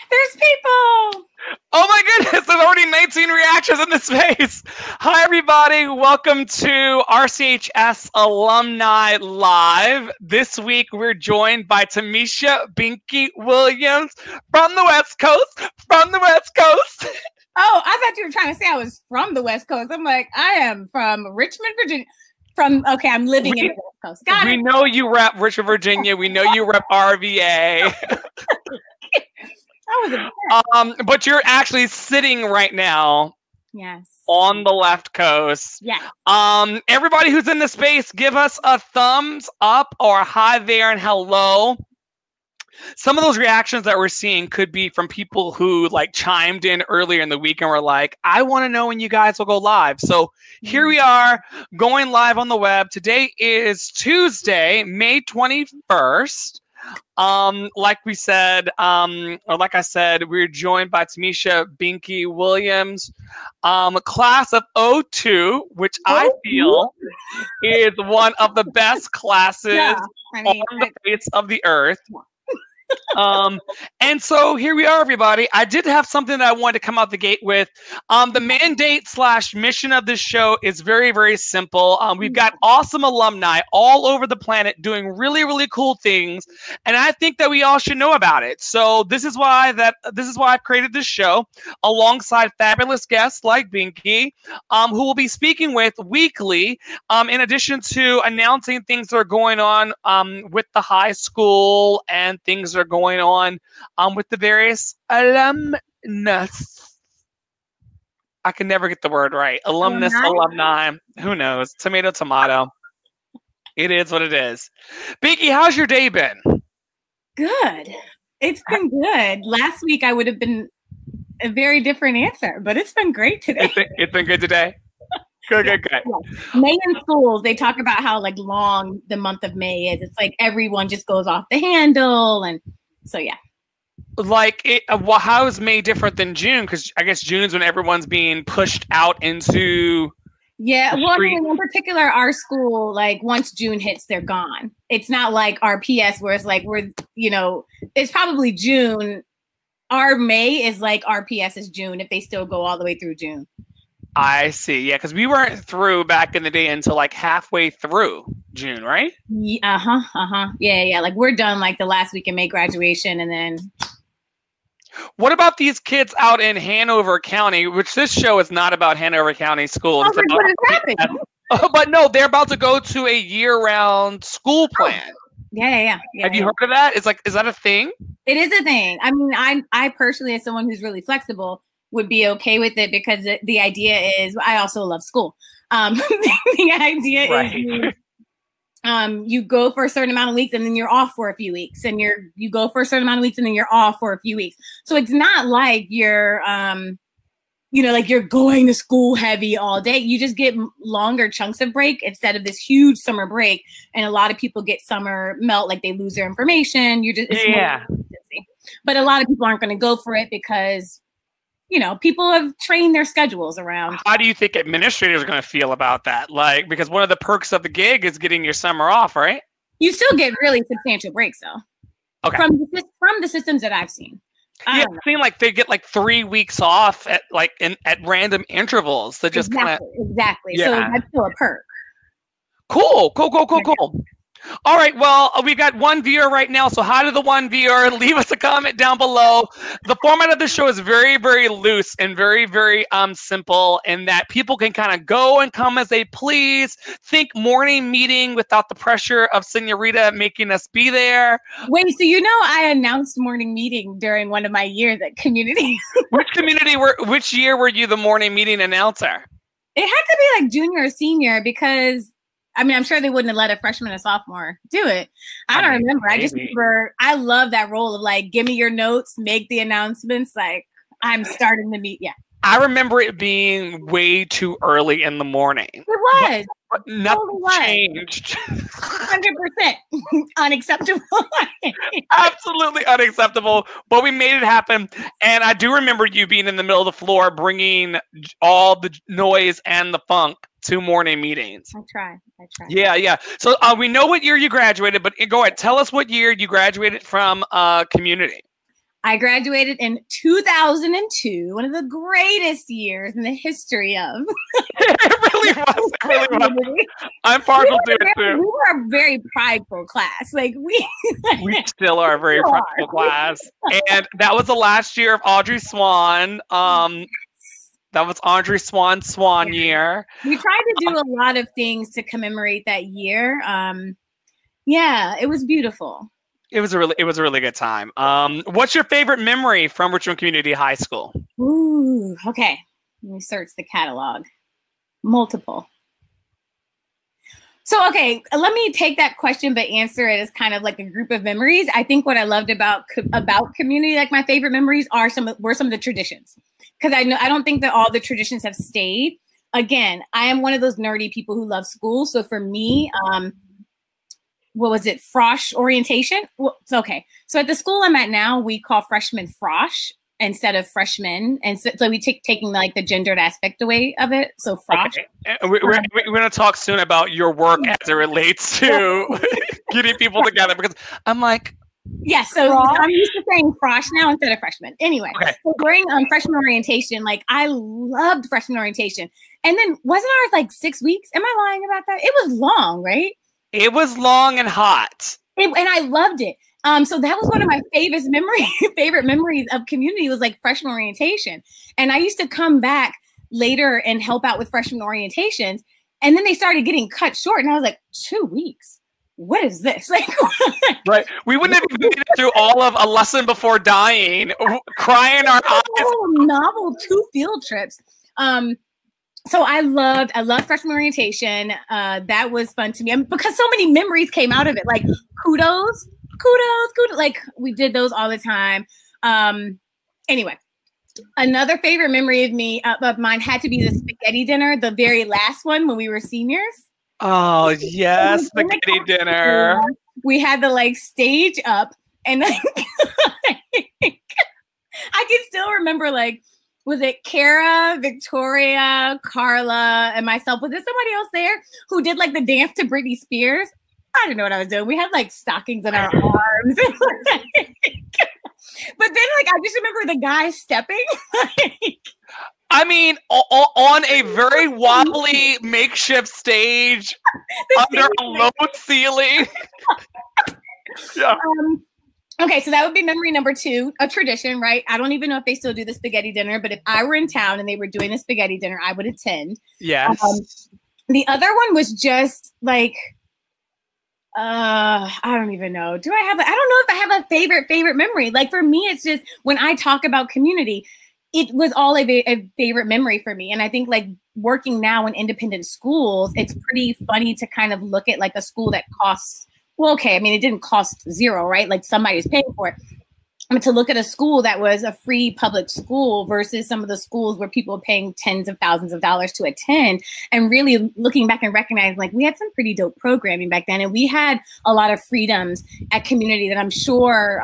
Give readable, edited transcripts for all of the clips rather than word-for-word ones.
There's people. Oh my goodness, there's already 19 reactions in this space. Hi everybody, welcome to RCHS Alumni Live. This week we're joined by Tamisha Binky Williams from the West Coast, Oh, I thought you were trying to say I was from the West Coast. I'm like, I am from Richmond, Virginia. I'm living in the West Coast. Got it. We know you rep Richmond, Virginia. We know you rep RVA. But you're actually sitting right now. Yes. On the left coast. Yeah. Everybody who's in the space, give us a thumbs up or a hi there and hello. Some of those reactions that we're seeing could be from people who like chimed in earlier in the week and were like, I want to know when you guys will go live. So here we are going live on the web. Today is Tuesday, May 21st. Like I said, we're joined by Tamisha Binky Williams, class of 02, which I feel is one of the best classes on the face of the earth. And so here we are, everybody. I did have something that I wanted to come out the gate with. The mandate / mission of this show is very, very simple. We've got awesome alumni all over the planet doing really, really cool things, and I think that we all should know about it. So this is why I've created this show alongside fabulous guests like Binky, who will be speaking with weekly, in addition to announcing things that are going on with the high school and things that are going on with the various alumnus. I can never get the word right. Alumnus, alumni. Who knows? Tomato, tomato. It is what it is. Binky, how's your day been? Good. It's been good. Last week I would have been a very different answer, but it's been great today. It's been good today? Good. Yeah. May in schools, they talk about how like long the month of May is. It's like everyone just goes off the handle, and so yeah. Like, how is May different than June? Because I guess June's when everyone's being pushed out into. Yeah, well, I mean, in particular, our school, like once June hits, they're gone. It's not like our PS where it's like it's probably June. Our May is like our PS is June if they still go all the way through June. I see. Yeah, because we weren't through back in the day until like halfway through June, right? Yeah. Like we're done like the last week in May graduation, and then. What about these kids out in Hanover County, which this show is not about Hanover County schools. What is happening? But no, they're about to go to a year-round school plan. Yeah. Have you heard of that? Is that a thing? It is a thing. I mean, I personally, as someone who's really flexible, would be okay with it because the idea is, I also love school. The idea is you go for a certain amount of weeks and then you're off for a few weeks, and you go for a certain amount of weeks and then you're off for a few weeks. So it's not like you're, like you're going to school heavy all day. You just get longer chunks of break instead of this huge summer break. And a lot of people get summer melt, like they lose their information. But a lot of people aren't going to go for it because people have trained their schedules around. How do you think administrators are going to feel about that? Like, because one of the perks of the gig is getting your summer off, right? You still get really substantial breaks, though. Okay. From the systems that I've seen. Yeah, it seems like they get like 3 weeks off at random intervals. To just exactly. Yeah. So that's still a perk. Cool. All right, well, we've got one viewer right now, so hi to the one viewer. Leave us a comment down below. The format of the show is very, very loose and very, very simple in that people can kind of go and come as they please. Think morning meeting without the pressure of Senorita making us be there. Wait, so I announced morning meeting during one of my years at Community. Which year were you the morning meeting announcer? It had to be like junior or senior because I mean, I'm sure they wouldn't have let a freshman or sophomore do it. I don't remember. Maybe. I just remember I love that role of like, give me your notes, make the announcements. Like, I'm starting the meet. Yeah. I remember it being way too early in the morning. It was. But nothing changed. 100% unacceptable. Absolutely unacceptable. But we made it happen. And I do remember you being in the middle of the floor, bringing all the noise and the funk to morning meetings. I try. Yeah. So we know what year you graduated, but go ahead. Tell us what year you graduated from Community. I graduated in 2002, one of the greatest years in the history of. It really was. It really was. I'm partial to it too. We were a very prideful class. Like we still are a very prideful class. And that was the last year of Audrey Swan. That was Audrey Swan year. We tried to do a lot of things to commemorate that year. Yeah, it was beautiful. It was a really good time. What's your favorite memory from Richmond Community High School? Ooh, okay. Let me search the catalog. Multiple. So, okay, let me take that question, but answer it as kind of like a group of memories. I think what I loved about community, like my favorite memories, were some of the traditions, because I don't think that all the traditions have stayed. Again, I am one of those nerdy people who love school. So for me, what was it? Frosh orientation. Well, okay. So at the school I'm at now, we call freshmen Frosh instead of freshmen. And so we taking like the gendered aspect away of it. So Frosh. Okay. We're going to talk soon about your work as it relates to getting people together, because I'm like, yes, so I'm used to saying Frosh now instead of freshman. Anyway, so during freshman orientation, like I loved freshman orientation. And then wasn't ours like 6 weeks? Am I lying about that? It was long, right? It was long and hot. And I loved it. So that was one of my favorite memories of community, was like freshman orientation. And I used to come back later and help out with freshman orientations. And then they started getting cut short. And I was like, 2 weeks? What is this? Like, right. We wouldn't have even made it through all of A Lesson Before Dying, crying our eyes. Novel, 2 field trips. So I loved freshman orientation. That was fun to me, because so many memories came out of it. Like kudos. Like we did those all the time. Anyway, another favorite memory of mine had to be the spaghetti dinner, the very last one when we were seniors. Oh yes, spaghetti dinner. We had the like stage up, and like, I can still remember, like, was it Kara, Victoria, Carla, and myself? Was there somebody else there who did like the dance to Britney Spears? I didn't know what I was doing. We had like stockings in our arms. But then like I just remember the guy stepping. I mean, on a very wobbly makeshift stage under a low ceiling. Yeah. Okay, so that would be memory number 2, a tradition, right? I don't even know if they still do the spaghetti dinner, but if I were in town and they were doing a spaghetti dinner, I would attend. Yes. The other one was just like, I don't even know. I don't know if I have a favorite memory. Like for me, it's just when I talk about community, it was all a favorite memory for me. And I think like working now in independent schools, it's pretty funny to kind of look at like a school that costs, well, okay, I mean, it didn't cost zero, right? Like somebody's paying for it. But to look at a school that was a free public school versus some of the schools where people are paying tens of thousands of dollars to attend, and really looking back and recognizing like we had some pretty dope programming back then. And we had a lot of freedoms at community that I'm sure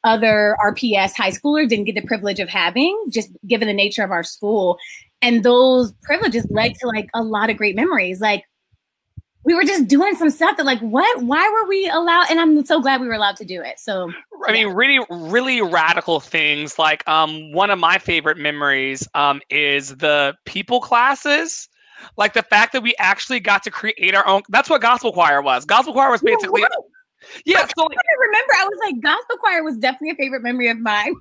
other RPS high schoolers didn't get the privilege of having, just given the nature of our school. And those privileges led to like a lot of great memories. Like we were just doing some stuff that like, what? Why were we allowed? And I'm so glad we were allowed to do it. So I mean, really, really radical things. Like one of my favorite memories is the people classes. Like the fact that we actually got to create our own. That's what gospel choir was. Gospel choir was basically. Yeah. So like, I remember, I was like, gospel choir was definitely a favorite memory of mine.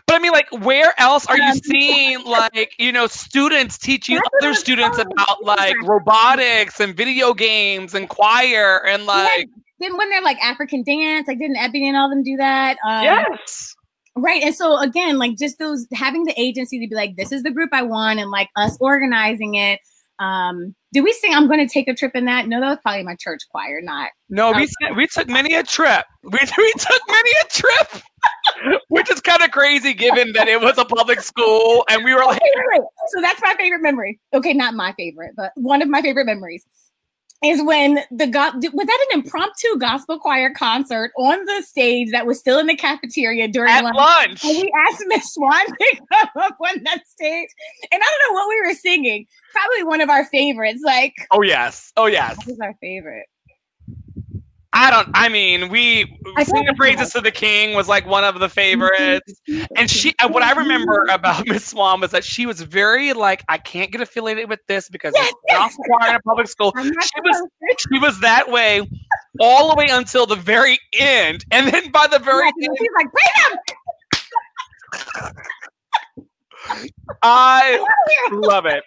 But I mean, like, where else are you seeing, like, you know, students teaching other students about, like, robotics and video games and choir and, like... Then when they're, like, African dance, like, didn't Ebony and all them do that? Yes. Right. And so, again, like, just those, having the agency to be like, this is the group I want, and, like, us organizing it. Did we sing I'm Going to Take a Trip in that? No, that was probably my church choir, not... No, we took many a trip. We took many a trip. Which is kind of crazy given that it was a public school and we were like... Okay, so that's my favorite memory. Okay, not my favorite, but one of my favorite memories is when was that an impromptu gospel choir concert on the stage that was still in the cafeteria during lunch? And we asked Miss Swan to come up on that stage. And I don't know what we were singing. Probably one of our favorites. Like, oh, yes. Oh, yes. What was our favorite? I mean, Sing the Praises to the King was like one of the favorites. And what I remember about Miss Swan was that she was very like, I can't get affiliated with this because it's not required in a public school. She was that way all the way until the very end. And then by the very end, she's like, bring him! I love it.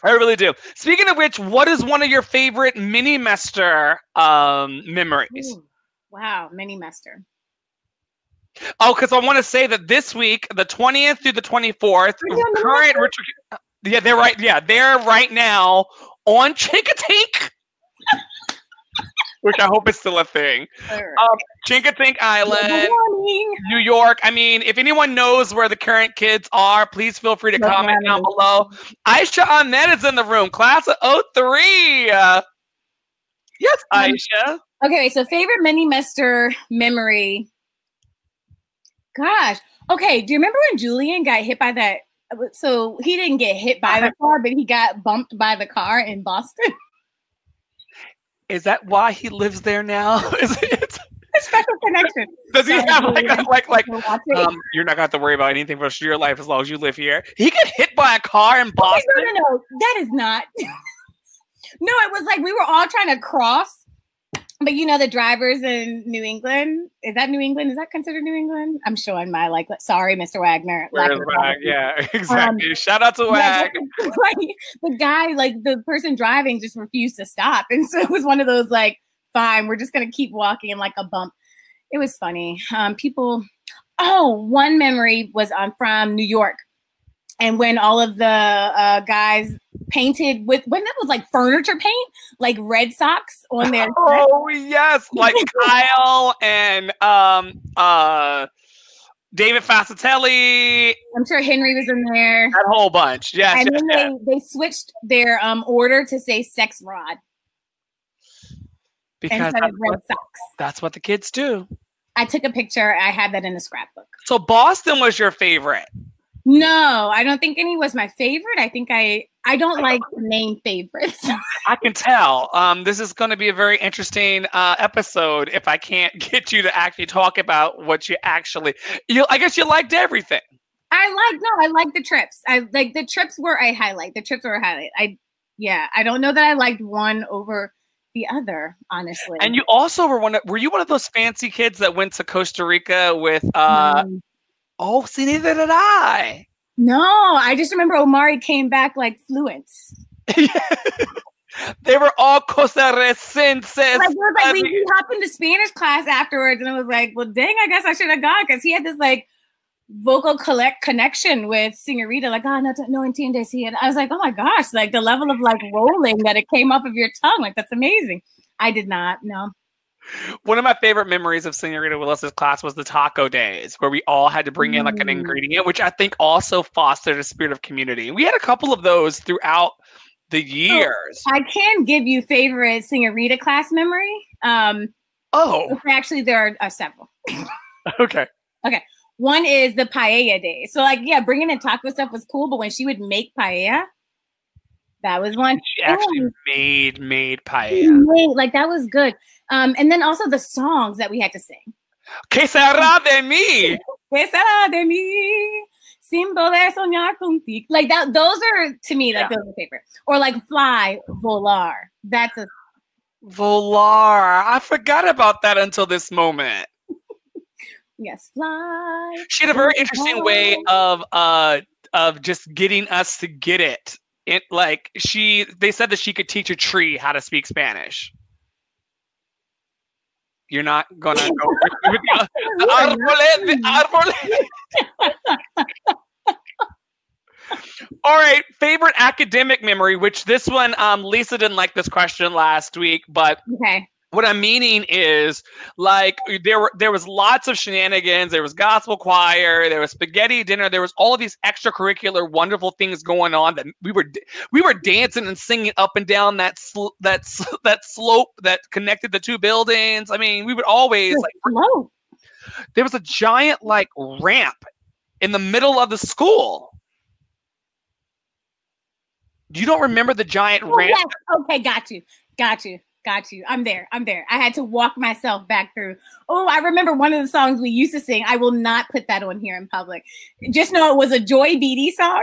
I really do. Speaking of which, what is one of your favorite mini-mester memories? Ooh, wow, mini-mester. Oh, because I want to say that this week, the 20th through the 24th, current Richmond, they're right. Yeah, they're right now on Chinkatink, which I hope is still a thing. Chinkatink Island, New York. I mean, if anyone knows where the current kids are, please feel free to comment down below. Aisha Ahmed is in the room, class of 03. Yes, Aisha. Okay, so favorite mini-mester memory. Gosh. Okay, do you remember when Julian got hit by that? So he didn't get hit by the car, but he got bumped by the car in Boston. Is that why he lives there now? Is it a special connection? Does he have like you're not going to have to worry about anything for the rest of your life as long as you live here? He got hit by a car in Boston? No. That is not. No, it was like we were all trying to cross. But you know, the drivers in New England, is that New England? Is that considered New England? I'm showing my sorry, Mr. Wagner. Where's Wag? Yeah, exactly. Shout out to Wag. The guy, like the person driving just refused to stop. And so it was one of those like, fine, we're just going to keep walking in like a bump. It was funny. One memory was from New York. And when all of the guys painted when that was like furniture paint, like Red Sox on their Oh yes, like Kyle and David Fascitelli. I'm sure Henry was in there. That whole bunch. Yes. And then they switched their order to say Sex Rod. Because that's what the kids do. I took a picture. I had that in the scrapbook. So Boston was your favorite? No, I don't think any was my favorite. I think I don't like to name favorites. I can tell. This is going to be a very interesting episode if I can't get you to actually talk about what you actually. I guess you liked everything. I like the trips. The trips were a highlight. I don't know that I liked one over the other, honestly. And you also were you one of those fancy kids that went to Costa Rica with Oh, see, neither did I. No, I just remember Omari came back like fluent. They were all costarricenses. We hopped into Spanish class afterwards, and I was like, well, dang, I guess I should have gone, because he had this like vocal connection with Señorita, like, no entiendes. I was like, oh my gosh, like the level of like rolling that it came off of your tongue, like that's amazing. I did not, no. One of my favorite memories of Señorita Willis's class was the taco days, where we all had to bring in like an ingredient, which I think also fostered a spirit of community. We had a couple of those throughout the years. I can give you favorite Señorita class memory. Actually, there are several. Okay. One is the paella day. So bringing in taco stuff was cool, but when she would make paella, that was one. She actually made paella. That was good. And then also the songs that we had to sing. Que será de mí? Que será de mí? Sin poder soñar contigo. Like that. Those are to me those are favorite. Or like fly, volar. That's a volar. I forgot about that until this moment. Yes, fly. She had a very interesting way of just getting us to get it. They said that she could teach a tree how to speak Spanish. You're not gonna go with the árbol. All right, favorite academic memory, which this one, Lisa didn't like this question last week, but okay. What I'm meaning is, like, there was lots of shenanigans. There was gospel choir. There was spaghetti dinner. There was all of these extracurricular, wonderful things going on that we were dancing and singing up and down that slope that connected the two buildings. I mean, we would always there was a giant ramp in the middle of the school. You don't remember the giant ramp? Yes. Okay, got you. Got you. I'm there. I had to walk myself back through. Oh, I remember one of the songs we used to sing. I will not put that on here in public. Just know it was a Joy Beatty song.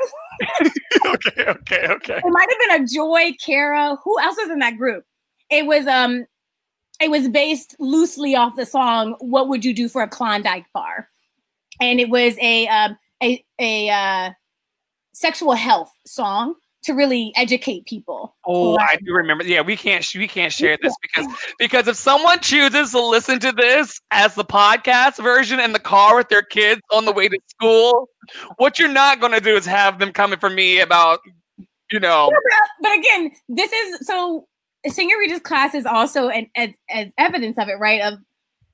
Okay. It might have been a Joy, Kara. Who else was in that group? It was based loosely off the song "What Would You Do for a Klondike Bar," and it was a sexual health song to really educate people. Oh, I do remember. Yeah, we can't share this because if someone chooses to listen to this as the podcast version in the car with their kids on the way to school, what you're not going to do is have them coming for me about, But again, this is so. Señorita's class is also an evidence of it, right? Of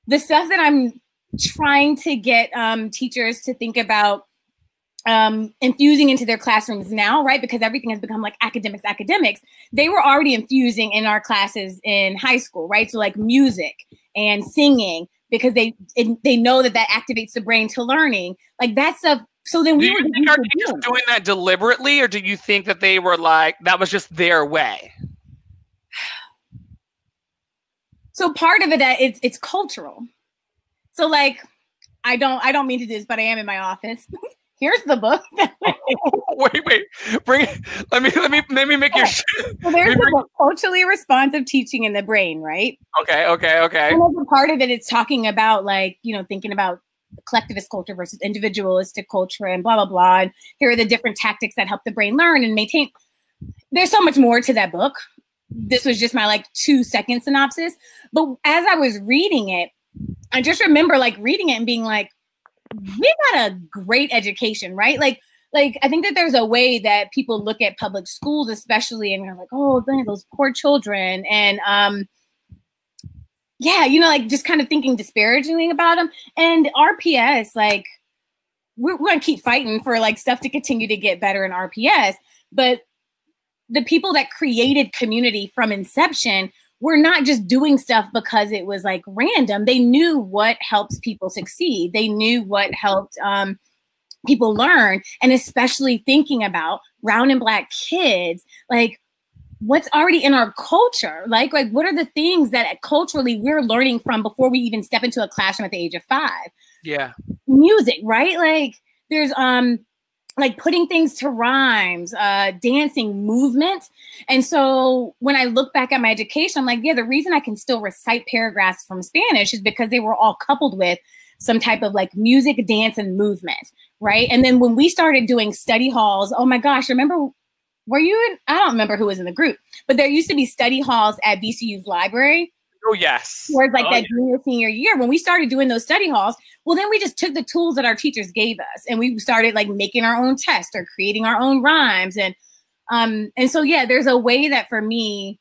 the stuff that I'm trying to get teachers to think about infusing into their classrooms now, right? Because everything has become like academics. They were already infusing in our classes in high school, right? So like music and singing, because they know that activates the brain to learning. Like that stuff. So then we were. Do you think our teachers doing that deliberately, or do you think that they were like, that was just their way? So part of it, it's cultural. So like, I don't mean to do this, but I am in my office. Here's the book. Wait. Bring it. Let me make your. So there's the book, Culturally Responsive Teaching in the Brain, right? Okay. And part of it is talking about like, thinking about collectivist culture versus individualistic culture and blah, blah, blah. And here are the different tactics that help the brain learn and maintain. There's so much more to that book. This was just my like 2-second synopsis. But as I was reading it, I just remember like reading it and being like, we got a great education, right? Like I think that there's a way that people look at public schools, especially, and they're like, oh, man, those poor children. And like just kind of thinking disparagingly about them. And RPS, like we're going to keep fighting for like stuff to continue to get better in RPS. But the people that created community from inception were not just doing stuff because it was like random. They knew what helps people succeed. They knew what helped people learn, and especially thinking about brown and Black kids, like what's already in our culture, like what are the things that culturally we're learning from before we even step into a classroom at the age of 5? Yeah, music, right? Like there's like putting things to rhymes, dancing, movement. And so when I look back at my education, I'm like, yeah, the reason I can still recite paragraphs from Spanish is because they were all coupled with some type of like music, dance, and movement, right? And then when we started doing study halls, oh my gosh, were you in, I don't remember who was in the group, but there used to be study halls at VCU's library. Oh, yes. Towards like that junior, senior year, when we started doing those study halls, well, then we just took the tools that our teachers gave us and we started like making our own tests or creating our own rhymes. And so, yeah, there's a way that for me,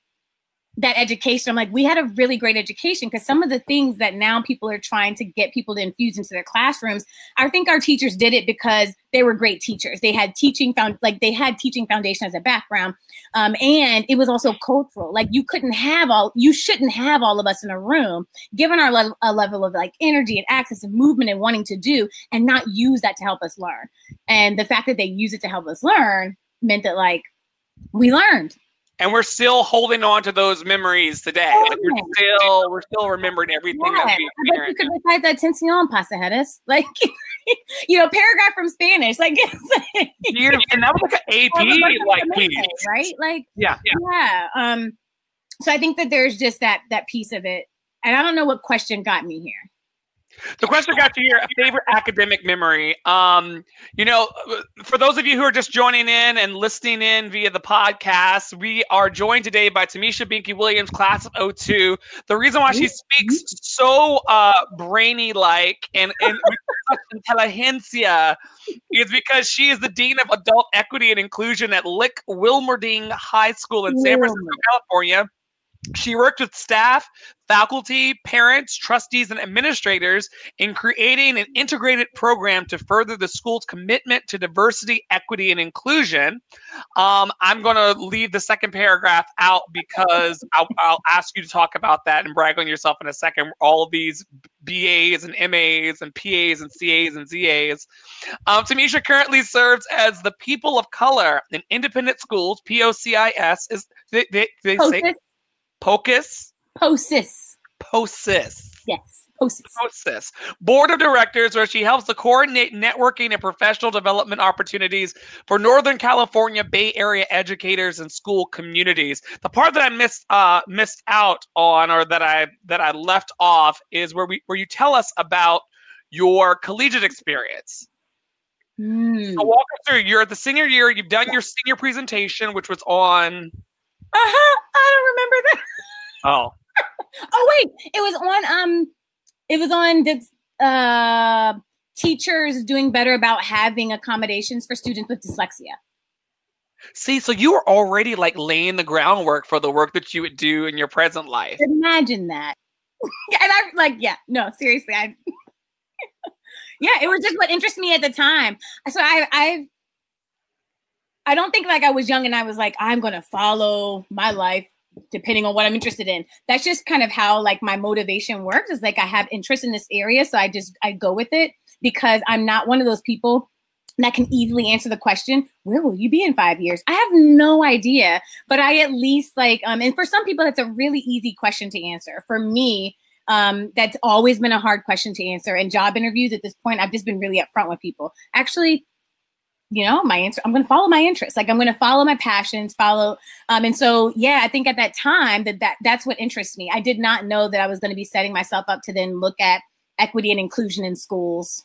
that education, I'm like, we had a really great education, because some of the things that now people are trying to get people to infuse into their classrooms, I think our teachers did it because they were great teachers. They had teaching foundation as a background. And it was also cultural. Like you shouldn't have all of us in a room, given our level of like energy and access and movement and wanting to do, and not use that to help us learn. And the fact that they use it to help us learn meant that like we learned. And we're still holding on to those memories today. Oh, like we're still remembering everything that we experienced. I bet you could recite that Tensión Pasajeras, like paragraph from Spanish, like and that was like an AP like piece, right? Like yeah. So I think that there's just that piece of it, and I don't know what question got me here. The question got you here, a favorite academic memory. For those of you who are just joining in and listening in via the podcast, we are joined today by Tamisha Binky Williams, class of 02. The reason why she speaks so brainy-like and with such intelligentsia is because she is the Dean of Adult Equity and Inclusion at Lick-Wilmerding High School in San Francisco, California. She worked with staff, faculty, parents, trustees, and administrators in creating an integrated program to further the school's commitment to diversity, equity, and inclusion. I'm going to leave the second paragraph out because I'll ask you to talk about that and brag on yourself in a second. All of these BAs and MAs and PAs and CAs and ZAs. Tamisha currently serves as the People of Color in Independent Schools, POCIS. Is they say POCIS. POCIS. POCIS. Yes, POCIS. POCIS. Board of Directors, where she helps to coordinate networking and professional development opportunities for Northern California Bay Area educators and school communities. The part that I missed out on, or that I left off, is where you tell us about your collegiate experience. So walk us through. You're at the senior year. You've done your senior presentation, which was on. I don't remember that. Oh. Oh wait, it was on the teachers doing better about having accommodations for students with dyslexia. See, so you were already like laying the groundwork for the work that you would do in your present life. Imagine that. And no, seriously, yeah, it was just what interested me at the time. So I don't think like I was young and I was like, I'm going to follow my life depending on what I'm interested in. That's just kind of how like my motivation works. Is like I have interest in this area, so I go with it, because I'm not one of those people that can easily answer the question, where will you be in 5 years? I have no idea, but I at least like, and for some people, that's a really easy question to answer. For me, that's always been a hard question to answer. In job interviews at this point, I've just been really upfront with people. Actually, my answer, I'm going to follow my interests. Like I'm going to follow my passions, and so, yeah, I think at that time that's what interests me. I did not know that I was going to be setting myself up to then look at equity and inclusion in schools.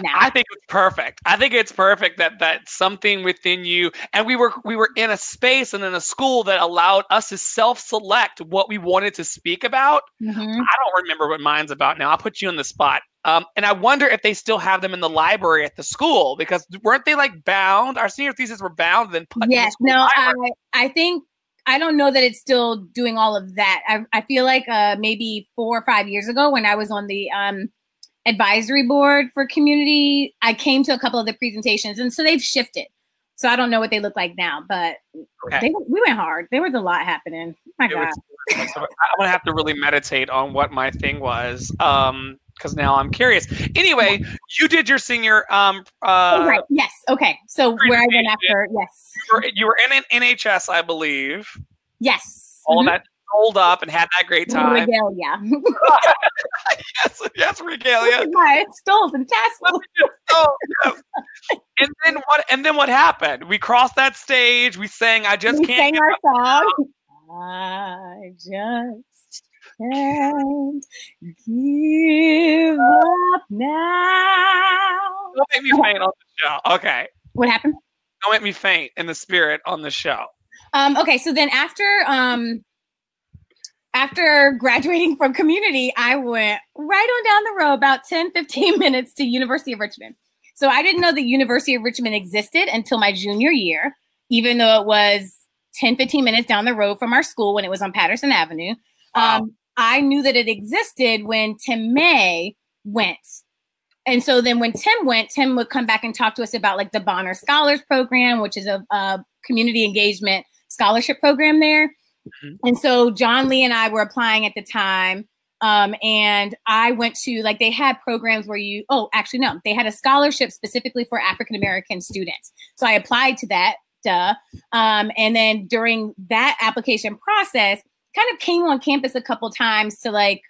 Now. I think it's perfect. I think it's perfect that something within you, and we were in a space and in a school that allowed us to self-select what we wanted to speak about. I don't remember what mine's about now. I'll put you on the spot. And I wonder if they still have them in the library at the school, because weren't they like bound? Our senior theses were bound and then put in the school library. I think, I don't know that it's still doing all of that. I feel like maybe 4 or 5 years ago when I was on the advisory board for community, I came to a couple of the presentations, and so they've shifted. So I don't know what they look like now, but we went hard. There was a lot happening. My God. I'm going to have to really meditate on what my thing was. Because now I'm curious. Anyway, you did your senior. Right. Yes. Okay. So where I went after. Yes. You were in an NHS, I believe. Yes. All of that rolled up and had that great time. Regalia. yes, regalia. My stoles and tassels. Yes. And then what happened? We crossed that stage. We sang "I Just Can't." We sang our song. I just can't give up now. Don't make me faint on the show. Okay. What happened? Don't make me faint in the spirit on the show. Okay, so then after graduating from community, I went right on down the road, about 10, 15 minutes to University of Richmond. So I didn't know the University of Richmond existed until my junior year, even though it was 10, 15 minutes down the road from our school when it was on Patterson Avenue. Wow. I knew that it existed when Tim May went. And so then when Tim went, Tim would come back and talk to us about like the Bonner Scholars Program, which is a community engagement scholarship program there. And so John Lee and I were applying at the time. And I went to, like, they had programs where they had a scholarship specifically for African-American students. So I applied to that, and then during that application process, kind of came on campus a couple times to like,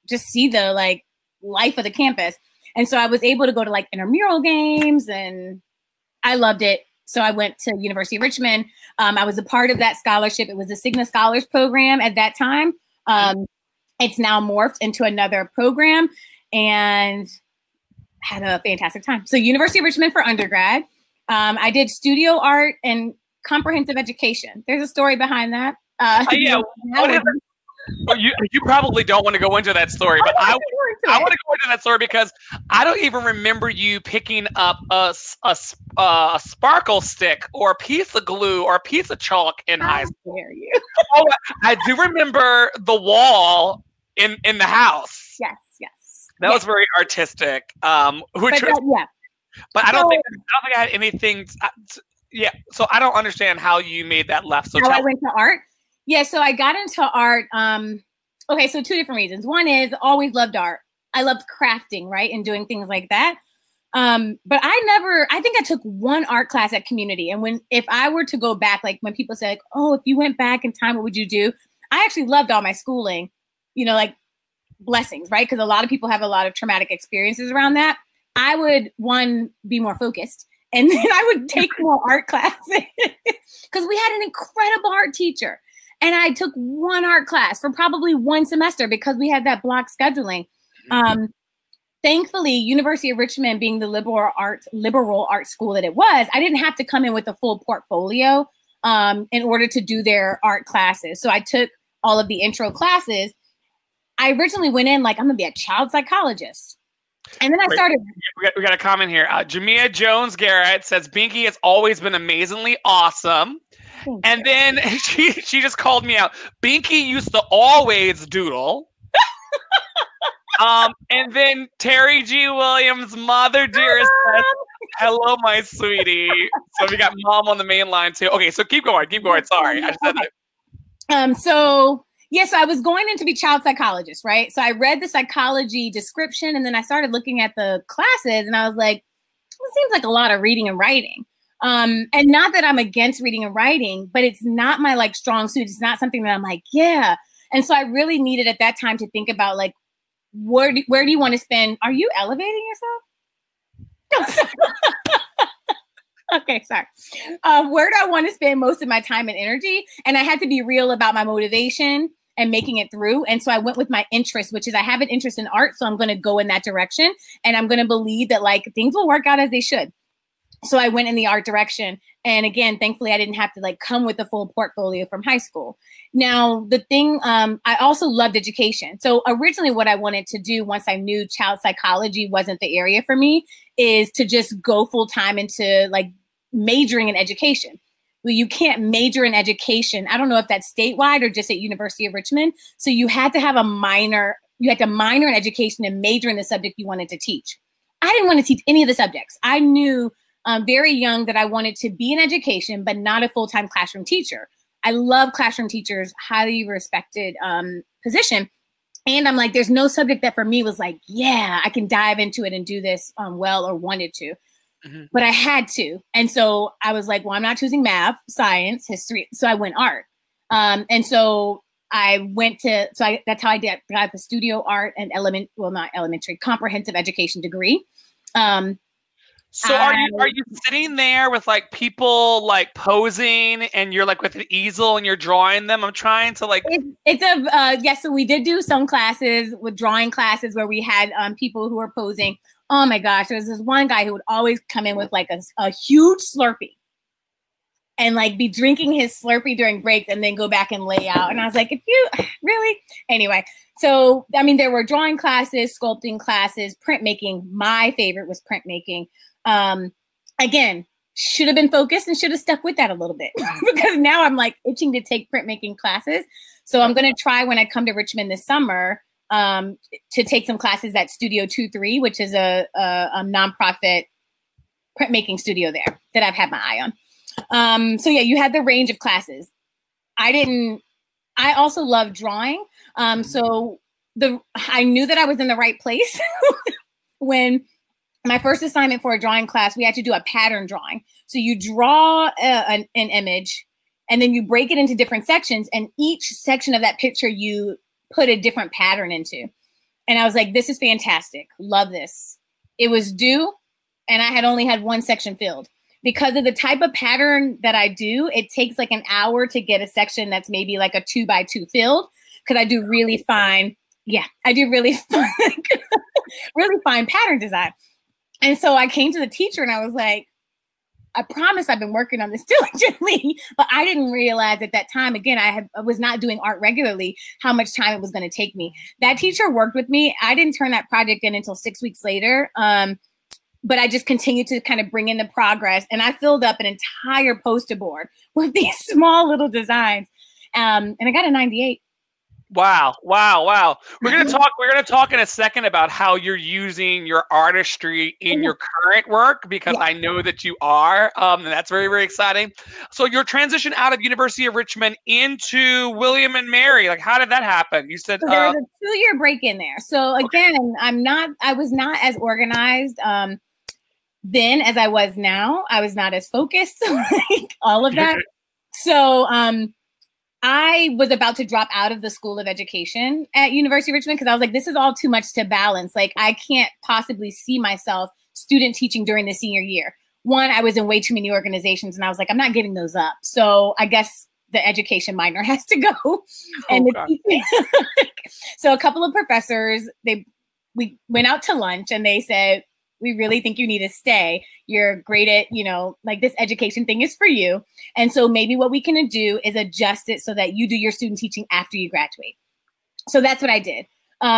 just see the like life of the campus. And so I was able to go to like intramural games, and I loved it. So I went to University of Richmond. I was a part of that scholarship. It was a Cigna Scholars Program at that time. It's now morphed into another program, and had a fantastic time. So University of Richmond for undergrad. I did studio art and comprehensive education. There's a story behind that. Yeah. What is it? Well, you probably don't want to go into that story, but I want to go into that story because I don't even remember you picking up a sparkle stick or a piece of glue or a piece of chalk in high school. Dare you? Oh, I do remember the wall in the house. Yes. That was very artistic. But I don't think I had anything. So I don't understand how you made that left. So I went to art. Yeah, so I got into art. Okay, so 2 different reasons. One is always loved art. I loved crafting, right, and doing things like that. But I think I took 1 art class at community. And if I were to go back, like when people say, like, oh, if you went back in time, what would you do? I actually loved all my schooling. like blessings, right? Because a lot of people have a lot of traumatic experiences around that. I would, one, be more focused. And then I would take more art classes because we had an incredible art teacher. And I took one art class for probably one semester because we had that block scheduling. Thankfully, University of Richmond being the liberal art school that it was, I didn't have to come in with a full portfolio in order to do their art classes. So I took all of the intro classes. I originally went in like, I'm going to be a child psychologist. And then I started. We got a comment here. Jamia Jones-Garrett says, Binky has always been amazingly awesome. And then she just called me out. Binky used to always doodle. And then Terry G. Williams, mother dearest, says, hello, my sweetie. So we got mom on the main line too. Okay, so keep going. Sorry, I just said that. So yes, I was going in to be child psychologist, right? So I read the psychology description, and then I started looking at the classes, and I was like, it seems like a lot of reading and writing. And not that I'm against reading and writing, but it's not my like strong suit. It's not something that I'm like, yeah. And so I really needed at that time to think about like, where do you want to spend? Are you elevating yourself? Okay, sorry. Where do I want to spend most of my time and energy? And I had to be real about my motivation and making it through. And so I went with my interest, which is I have an interest in art. So I'm going to go in that direction. And I'm going to believe that like things will work out as they should. So I went in the art direction. And again, thankfully, I didn't have to like come with a full portfolio from high school. Now, the thing, I also loved education. So originally what I wanted to do once I knew child psychology wasn't the area for me is to just go full time into like majoring in education. Well, you can't major in education. I don't know if that's statewide or just at University of Richmond. So you had to have a minor, you had to minor in education and major in the subject you wanted to teach. I didn't want to teach any of the subjects. I knew very young that I wanted to be in education, but not a full-time classroom teacher. I love classroom teachers, highly respected position. And I'm like, there's no subject that for me was like, yeah, I can dive into it and do this well or wanted to. But I had to. And so I was like, well, I'm not choosing math, science, history. So I went art. And so I went to, that's how I got the studio art and not elementary, comprehensive education degree. So are you sitting there with like people like posing and you're like with an easel and you're drawing them? I'm trying to like. Yes. So we did do some classes with drawing classes where we had people who were posing. Oh my gosh. There was this one guy who would always come in with like a huge Slurpee and like be drinking his Slurpee during breaks and then go back and lay out. And I was like, if you really, anyway. So, I mean, there were drawing classes, sculpting classes, printmaking. My favorite was printmaking. Again, should have been focused and should have stuck with that a little bit because now I'm like itching to take printmaking classes. So I'm going to try when I come to Richmond this summer to take some classes at Studio 23, which is a nonprofit printmaking studio there that I've had my eye on. So yeah, you had the range of classes. I also love drawing. So I knew that I was in the right place when my first assignment for a drawing class, we had to do a pattern drawing. So you draw an image and then you break it into different sections, and each section of that picture you put a different pattern into. And I was like, this is fantastic. Love this. It was due and I had only had one section filled. Because of the type of pattern that I do, it takes like an hour to get a section that's maybe like a 2x2 filled. Because I do really fine, really fine pattern design. And so I came to the teacher and I was like, I promise I've been working on this diligently, but I didn't realize at that time, again, I was not doing art regularly, how much time it was going to take me. That teacher worked with me. I didn't turn that project in until 6 weeks later. But I just continued to kind of bring in the progress, and I filled up an entire poster board with these small little designs. And I got a 98. Wow. We're gonna talk in a second about how you're using your artistry in your current work, because I know that you are. And that's very, very exciting. So your transition out of University of Richmond into William and Mary, like how did that happen? You said there was a 2-year break in there. So again, I was not as organized then as I was now. I was not as focused, like all of that. So I was about to drop out of the School of Education at University of Richmond because I was like, this is all too much to balance. Like, I can't possibly see myself student teaching during the senior year. One, I was in way too many organizations and I was like, I'm not giving those up. So I guess the education minor has to go. And so a couple of professors, we went out to lunch and they said, we really think you need to stay. You're great at, like this education thing is for you. And so maybe what we can do is adjust it so that you do your student teaching after you graduate. So that's what I did.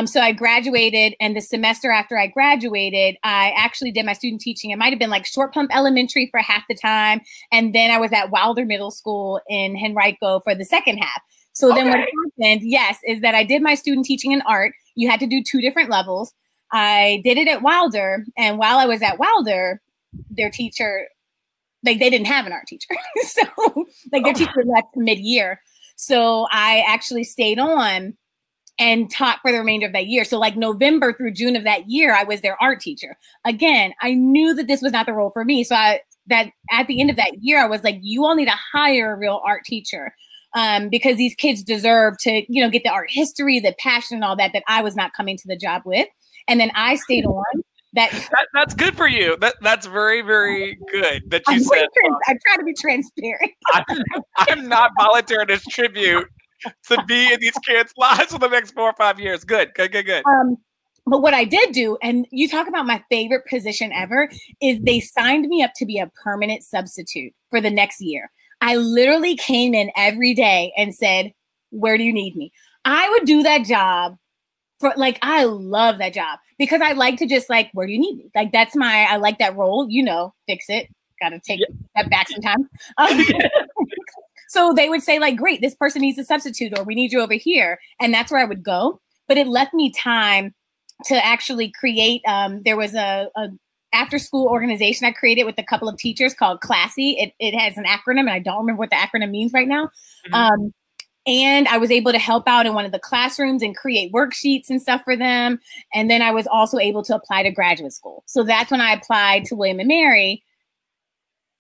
So I graduated, and the semester after I graduated, I actually did my student teaching. It might've been like Short Pump Elementary for half the time. And then I was at Wilder Middle School in Henrico for the second half. So then what happened, is that I did my student teaching in art. You had to do 2 different levels. I did it at Wilder, and while I was at Wilder, their teacher, like they didn't have an art teacher. So like their teacher left mid-year. So I actually stayed on and taught for the remainder of that year. So like November through June of that year, I was their art teacher. Again, I knew that this was not the role for me. So that at the end of that year, I was like, you all need to hire a real art teacher. Because these kids deserve to, get the art history, the passion and all that I was not coming to the job with. And then I stayed on. That's good for you. That's very, very good that you said. I try to be transparent. I'm not volunteering this tribute to be in these kids' lives for the next 4 or 5 years. Good. But what I did do, and you talk about my favorite position ever, is they signed me up to be a permanent substitute for the next year. I literally came in every day and said, where do you need me? I would do that job I love that job because I like to just where do you need me? Like, I like that role, fix it. Got to take that back sometimes. So they would say great, this person needs a substitute or we need you over here. And that's where I would go. But it left me time to actually create, there was a after school organization I created with a couple of teachers called Classy. It has an acronym and I don't remember what the acronym means right now. Mm-hmm. And I was able to help out in one of the classrooms and create worksheets and stuff for them. And then I was also able to apply to graduate school. So that's when I applied to William & Mary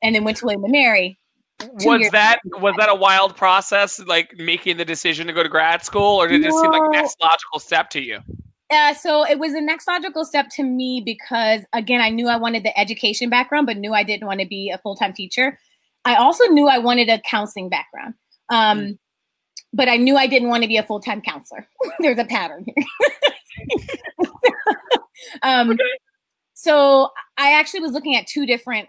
and then went to William & Mary. Was that a wild process, making the decision to go to grad school, or did it just seem like the next logical step to you? So it was the next logical step to me because, again, I knew I wanted the education background, but knew I didn't want to be a full-time teacher. I also knew I wanted a counseling background. But I knew I didn't want to be a full-time counselor. There's a pattern here. So I actually was looking at 2 different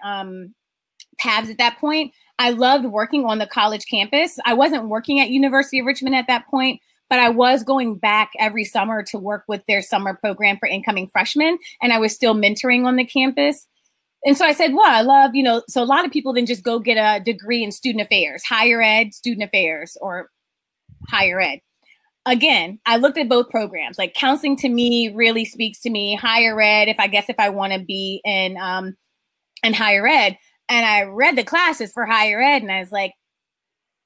paths at that point. I loved working on the college campus. I wasn't working at University of Richmond at that point, but I was going back every summer to work with their summer program for incoming freshmen. And I was still mentoring on the campus. And so I said, well, I love, so a lot of people then just go get a degree in student affairs, higher ed, student affairs, or higher ed. Again, I looked at both programs. Counseling to me really speaks to me. Higher ed, if I want to be in higher ed, and I read the classes for higher ed, and I was like,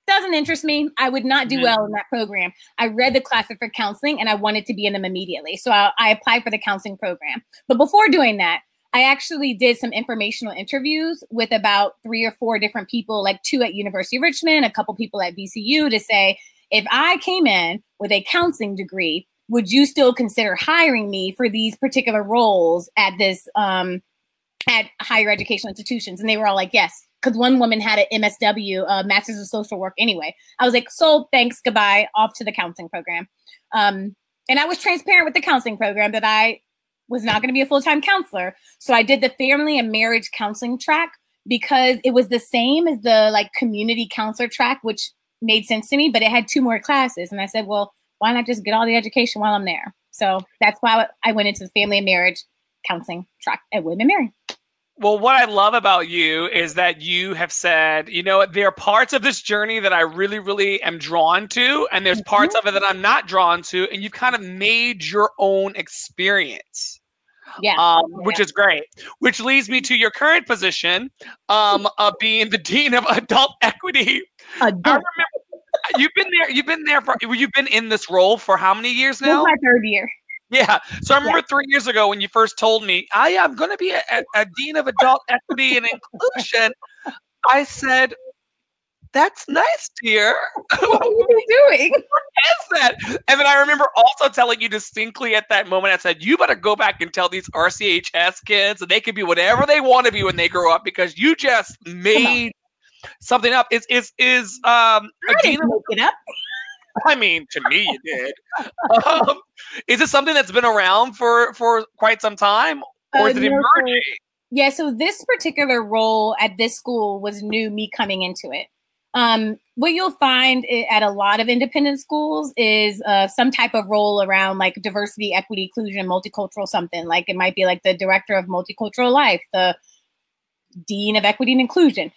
doesn't interest me. I would not do well in that program. I read the classes for counseling, and I wanted to be in them immediately. So I applied for the counseling program. But before doing that, I actually did some informational interviews with about 3 or 4 different people, 2 at University of Richmond, a couple people at VCU, to say, if I came in with a counseling degree, would you still consider hiring me for these particular roles at this at higher educational institutions? And they were all like, yes, because one woman had an MSW, Master's of Social Work anyway. I was like, sold, thanks, goodbye, off to the counseling program. And I was transparent with the counseling program that I was not going to be a full-time counselor. So I did the family and marriage counseling track because it was the same as the community counselor track, which made sense to me, but it had 2 more classes. And I said, well, why not just get all the education while I'm there? So that's why I went into the family and marriage counseling track at William & Mary. Well, what I love about you is that you have said, there are parts of this journey that I really, really am drawn to, and there's parts of it that I'm not drawn to, and you've kind of made your own experience. Which is great. Which leads me to your current position of being the Dean of Adult Equity. I remember you've been in this role for how many years now? This is my 3rd year. Yeah. So I remember 3 years ago when you first told me, I'm going to be a Dean of Adult Equity and Inclusion. I said, that's nice, dear. What are you doing? What is that? And then I remember also telling you distinctly at that moment, I said, you better go back and tell these RCHS kids that they can be whatever they want to be when they grow up, because you just made something up. I didn't make it up. I mean, to me, you did. Is it something that's been around for quite some time, or is it emerging? Yeah, so this particular role at this school was new, me coming into it. What you'll find at a lot of independent schools is some type of role around like diversity, equity, inclusion, multicultural something. Like it might be like the director of multicultural life, the dean of equity and inclusion.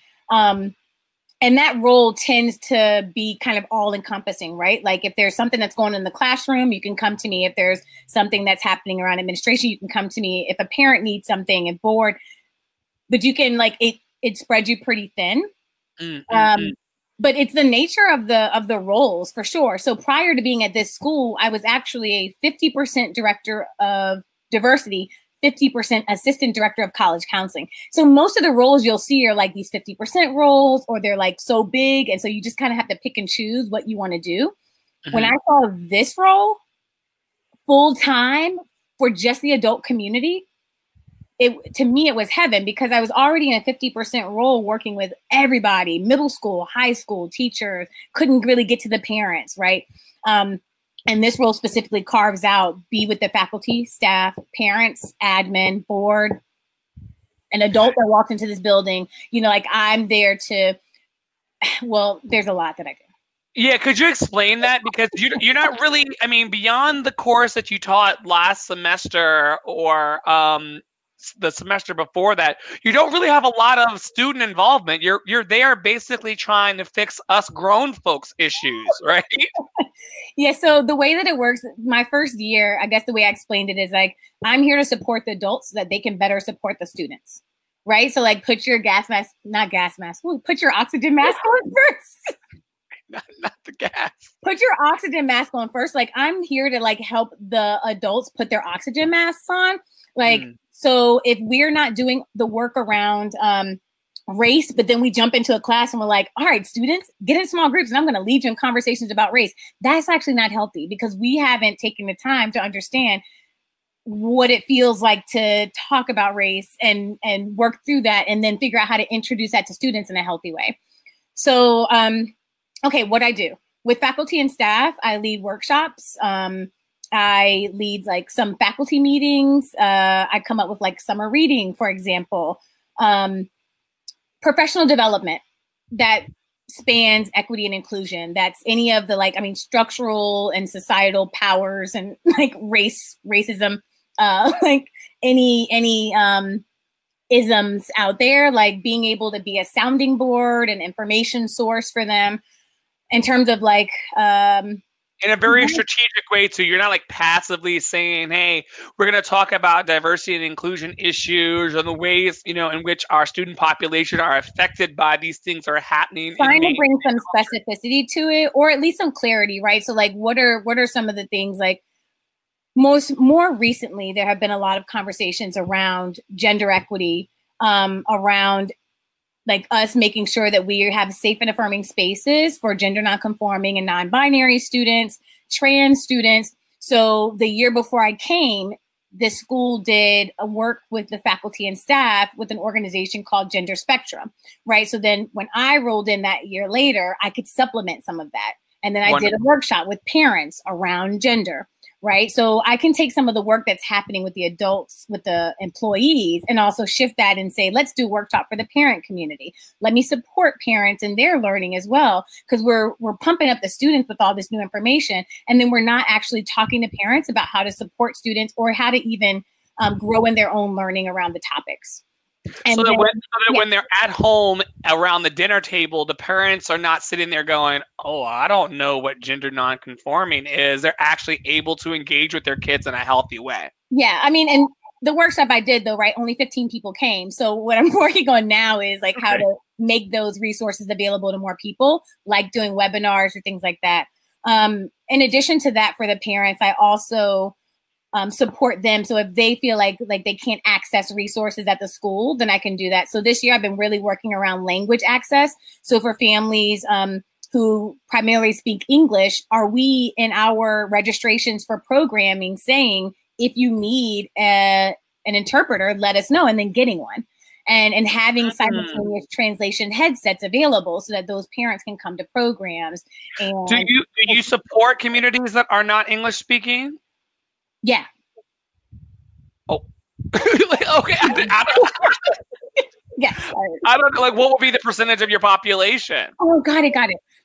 And that role tends to be kind of all encompassing, right? Like if there's something that's going on in the classroom, you can come to me. If there's something that's happening around administration, you can come to me. If a parent needs something at board, but you can like, it spreads you pretty thin. But it's the nature of the roles for sure. So prior to being at this school, I was actually a 50% director of diversity, 50% assistant director of college counseling. So most of the roles you'll see are like these 50% roles, or they're like so big. And so you just kind of have to pick and choose what you want to do. When I saw this role full time for just the adult community, to me, it was heaven, because I was already in a 50% role working with everybody, middle school, high school, teachers, couldn't really get to the parents, right? And this role specifically carves out, be with the faculty, staff, parents, admin, board, an adult that walks into this building, you know, like I'm there to, well, there's a lot that I do. Yeah, could you explain that? Because you're not really, I mean, beyond the course that you taught last semester or the semester before that, you don't really have a lot of student involvement. You're there basically trying to fix us grown folks' issues, right? Yeah, so the way that it works, my first year, I guess the way I explained it is like, I'm here to support the adults so that they can better support the students, right? So like put your put your oxygen mask on first. Not the gas. Put your oxygen mask on first. Like I'm here to like help the adults put their oxygen masks on. Like, so if we're not doing the work around race, but then we jump into a class and we're like, all right, students, get in small groups and I'm going to lead you in conversations about race. That's actually not healthy, because we haven't taken the time to understand what it feels like to talk about race and work through that and then figure out how to introduce that to students in a healthy way. So, okay, what I do with faculty and staff, I lead workshops. I lead like some faculty meetings. I come up with like summer reading, for example, professional development that spans equity and inclusion. That's any of the like, I mean, structural and societal powers and like racism, like any isms out there, like being able to be a sounding board and information source for them in terms of like, in a very strategic way too. You're not like passively saying, hey, we're going to talk about diversity and inclusion issues and the ways, you know, in which our student population are affected by these things that are happening. Trying to bring some specificity to it, or at least some clarity, right? So like, what are some of the things like more recently, there have been a lot of conversations around gender equity, around like us making sure that we have safe and affirming spaces for gender nonconforming and non-binary students, trans students. So the year before I came, this school did a work with the faculty and staff with an organization called Gender Spectrum, right? So then when I rolled in that year later, I could supplement some of that. And then I did a workshop with parents around gender, right? So I can take some of the work that's happening with the adults, with the employees, and also shift that and say, let's do a workshop for the parent community. Let me support parents in their learning as well, because we're pumping up the students with all this new information, and then we're not actually talking to parents about how to support students or how to even grow in their own learning around the topics. And so that when they're at home around the dinner table, the parents are not sitting there going, oh, I don't know what gender nonconforming is. They're actually able to engage with their kids in a healthy way. Yeah, I mean, and the workshop I did though, right, only 15 people came. So what I'm working on now is like how to make those resources available to more people, like doing webinars or things like that. In addition to that, for the parents, I also support them. So if they feel like they can't access resources at the school, then I can do that. So this year I've been really working around language access. So for families who primarily speak English, are we in our registrations for programming saying, if you need an interpreter, let us know, and then getting one. And having simultaneous translation headsets available so that those parents can come to programs. And do you support communities that are not English speaking? Yeah. Oh, okay. Yes. I don't know. Like, what would be the percentage of your population? Oh, got it.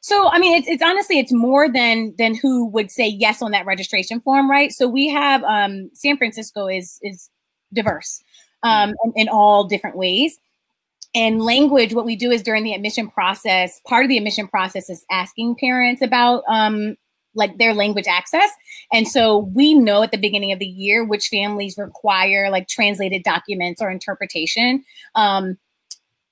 So, I mean, it's honestly, it's more than who would say yes on that registration form, right? So we have San Francisco is diverse in all different ways. And language, what we do is during the admission process, part of the admission process is asking parents about like their language access. And so we know at the beginning of the year which families require like translated documents or interpretation.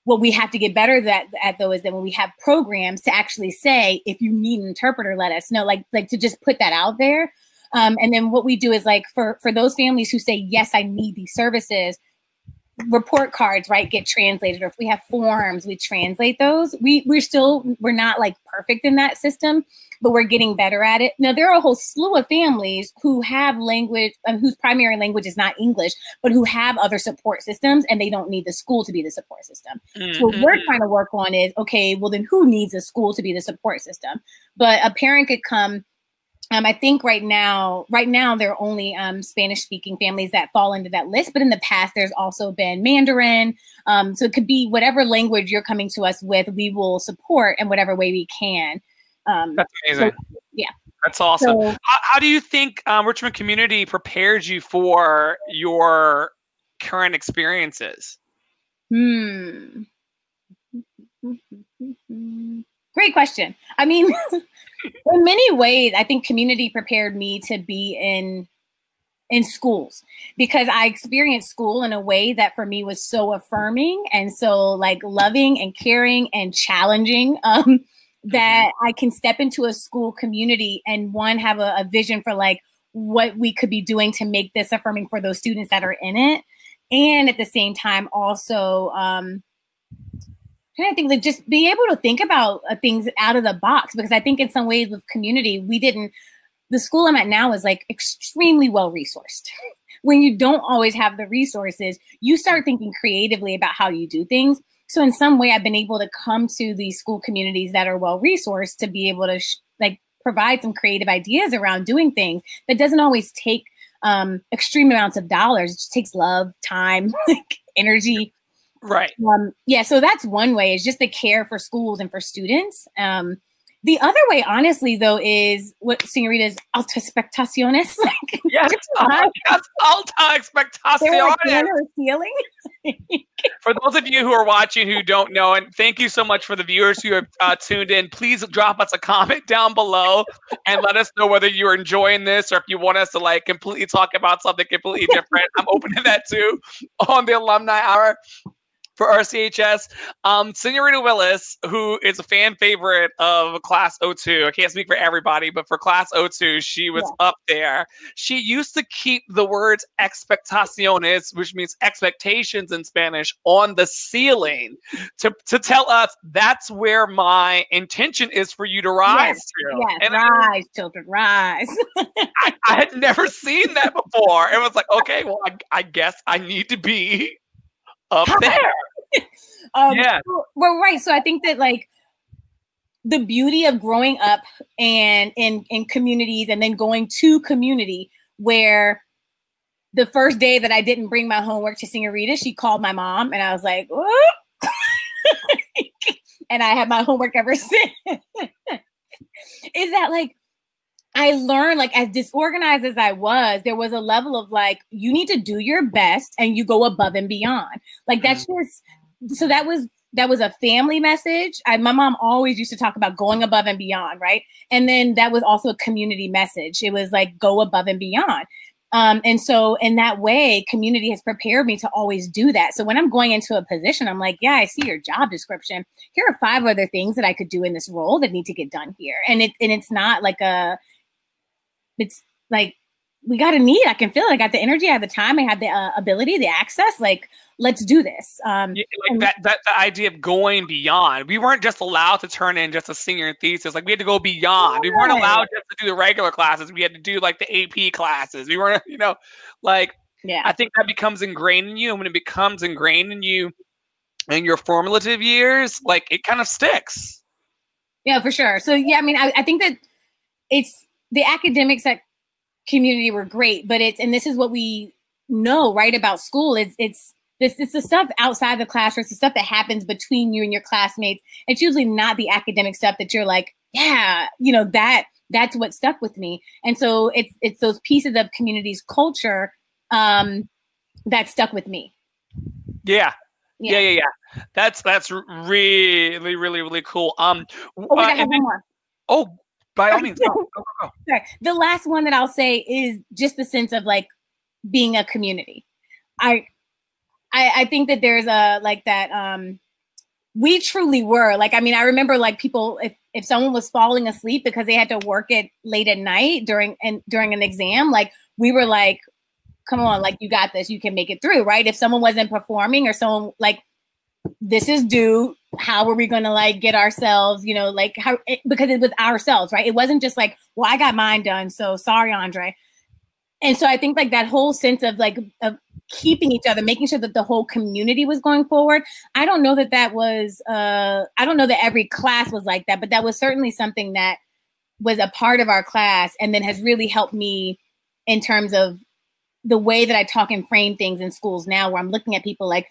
What we have to get better at though is that when we have programs to actually say, if you need an interpreter, let us know, like to just put that out there. And then what we do is like for those families who say, yes, I need these services, report cards, right, get translated. Or if we have forms, we translate those. We're not like perfect in that system, but we're getting better at it. Now, there are a whole slew of families who have language, whose primary language is not English, but who have other support systems, and they don't need the school to be the support system. Mm-hmm. So what we're trying to work on is, okay, well then who needs a school to be the support system? But a parent could come. I think right now there are only Spanish-speaking families that fall into that list. But in the past, there's also been Mandarin. So it could be whatever language you're coming to us with, we will support in whatever way we can. That's amazing. So, yeah. That's awesome. So, how do you think Richmond Community prepares you for your current experiences? Great question. I mean, in many ways, I think community prepared me to be in schools, because I experienced school in a way that for me was so affirming and so like loving and caring and challenging that I can step into a school community and have a vision for like what we could be doing to make this affirming for those students that are in it. And at the same time, also, I think like just be able to think about things out of the box, because I think in some ways with community, the school I'm at now is like extremely well resourced. When you don't always have the resources, you start thinking creatively about how you do things. So in some way, I've been able to come to these school communities that are well resourced to be able to provide some creative ideas around doing things that doesn't always take extreme amounts of dollars. It just takes love, time, energy. Right. Yeah. So that's one way, is just the care for schools and for students. The other way, honestly, though, is what Señorita's alta expectaciones. Yes, alta expectaciones. Ceiling. For those of you who are watching who don't know, and thank you so much for the viewers who have tuned in, please drop us a comment down below and let us know whether you're enjoying this or if you want us to like completely talk about something completely different. I'm open to that too on the Alumni Hour. For RCHS, Señorita Willis, who is a fan favorite of Class 02. I can't speak for everybody, but for Class 02, she was up there. She used to keep the words expectaciones, which means expectations in Spanish, on the ceiling to tell us that's where my intention is for you to rise to. Yes, and rise, children, rise. I had never seen that before. It was like, okay, well, I guess I need to be up there. Well, right. So I think that like the beauty of growing up and in communities and then going to community, where the first day that I didn't bring my homework to Señorita, she called my mom and I was like, and I had my homework ever since. Is that like, I learned, like, as disorganized as I was, there was a level of like, you need to do your best and you go above and beyond. Like that's just, so that was a family message. My mom always used to talk about going above and beyond, right? And then that was also a community message. It was like, go above and beyond. And so in that way, community has prepared me to always do that. So when I'm going into a position, I'm like, yeah, I see your job description. Here are 5 other things that I could do in this role that need to get done here. And it's not like it's like we got a need. I can feel it. I got the energy. I have the time. I have the ability, the access. Like, let's do this. Like the idea of going beyond. We weren't just allowed to turn in just a senior thesis. Like, we had to go beyond. We weren't allowed just to do the regular classes. We had to do like the AP classes. We weren't, like, I think that becomes ingrained in you. And when it becomes ingrained in you in your formative years, like, it kind of sticks. Yeah, for sure. So, yeah, I mean, I think that it's the academics at community were great, but and this is what we know, right, about school. It's the stuff outside the classroom, it's the stuff that happens between you and your classmates. It's usually not the academic stuff that you're like, yeah, that's what stuck with me. And so it's those pieces of community's culture that stuck with me. Yeah. That's really, really, really cool. I have one more. Oh, by all means, go. Sorry. The last one that I'll say is just the sense of like being a community. I think that there's we truly were like, I mean, I remember like people, if someone was falling asleep because they had to work it late at night during an exam, like we were like, come on, like you got this, you can make it through, right? If someone wasn't performing or someone like, this is due, how are we going to like get ourselves, because it was ourselves, right? It wasn't just like, well, I got mine done, so sorry, Andre. And so I think like that whole sense of like of keeping each other, making sure that the whole community was going forward. I don't know that was, I don't know that every class was like that, but that was certainly something that was a part of our class and then has really helped me in terms of the way that I talk and frame things in schools now, where I'm looking at people like,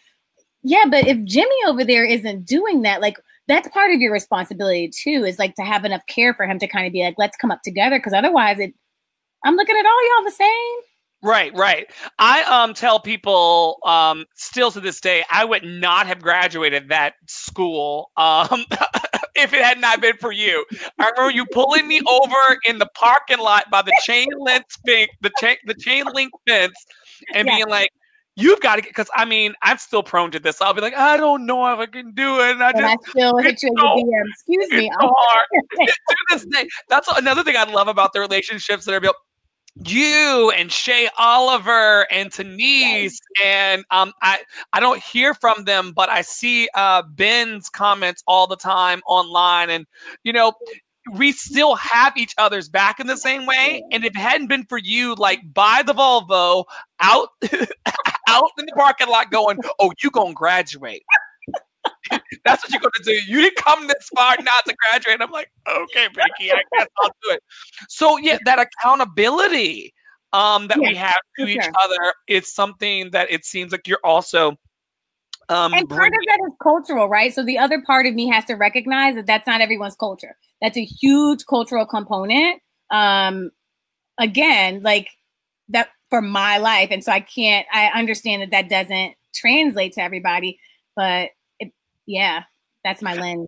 yeah, but if Jimmy over there isn't doing that, like that's part of your responsibility too, is like to have enough care for him to kind of be like, let's come up together. Because otherwise I'm looking at all y'all the same. Right. I tell people still to this day, I would not have graduated that school if it had not been for you. I remember you pulling me over in the parking lot by the chain link fence and being like, you've got to get, because I mean, I'm still prone to this. I'll be like, I don't know if I can do it. And I still hit you with the excuse me. It's so hard. To this day, that's another thing I love about the relationships that are built. You and Shay Oliver and Tanise, and I don't hear from them, but I see Ben's comments all the time online, and we still have each other's back in the same way. And if it hadn't been for you, like by the Volvo out out in the parking lot going, oh, you gonna graduate. That's what you're going to do. You didn't come this far not to graduate. I'm like, okay, Binky, I guess I'll do it. So yeah, that accountability that we have to each other is something that it seems like you're also and part of that is cultural, right? So the other part of me has to recognize that that's not everyone's culture. That's a huge cultural component. Again, like that for my life. And so I understand that doesn't translate to everybody, but yeah, that's my lens.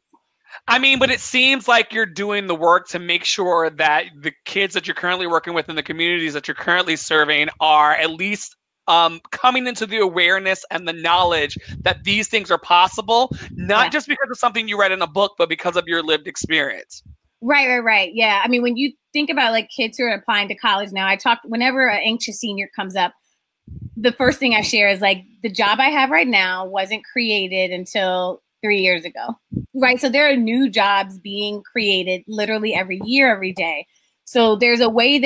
I mean, but it seems like you're doing the work to make sure that the kids that you're currently working with in the communities that you're currently serving are at least coming into the awareness and the knowledge that these things are possible, not just because of something you read in a book, but because of your lived experience. Right. Yeah. I mean, when you think about like kids who are applying to college now, whenever an anxious senior comes up, the first thing I share is like, the job I have right now wasn't created until 3 years ago, right? So there are new jobs being created literally every year, every day. So there's a way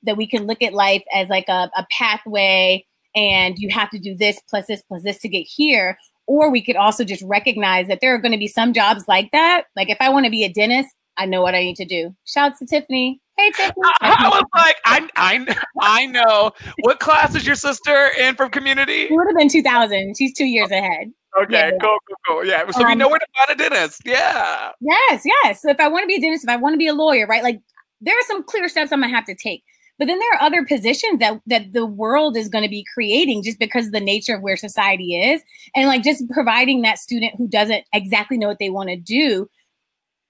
that we can look at life as like a pathway, and you have to do this plus this plus this to get here. Or we could also just recognize that there are going to be some jobs like that. Like if I want to be a dentist, I know what I need to do. Shouts to Tiffany. Hey, Tiffany. I was like, I know. What class is your sister in from community? It would have been 2000. She's 2 years ahead. Okay, cool. Yeah, so we know where to find a dentist. Yeah. Yes. So if I want to be a dentist, if I want to be a lawyer, right? Like there are some clear steps I'm going to have to take. But then there are other positions that the world is going to be creating just because of the nature of where society is. And like just providing that student who doesn't exactly know what they want to do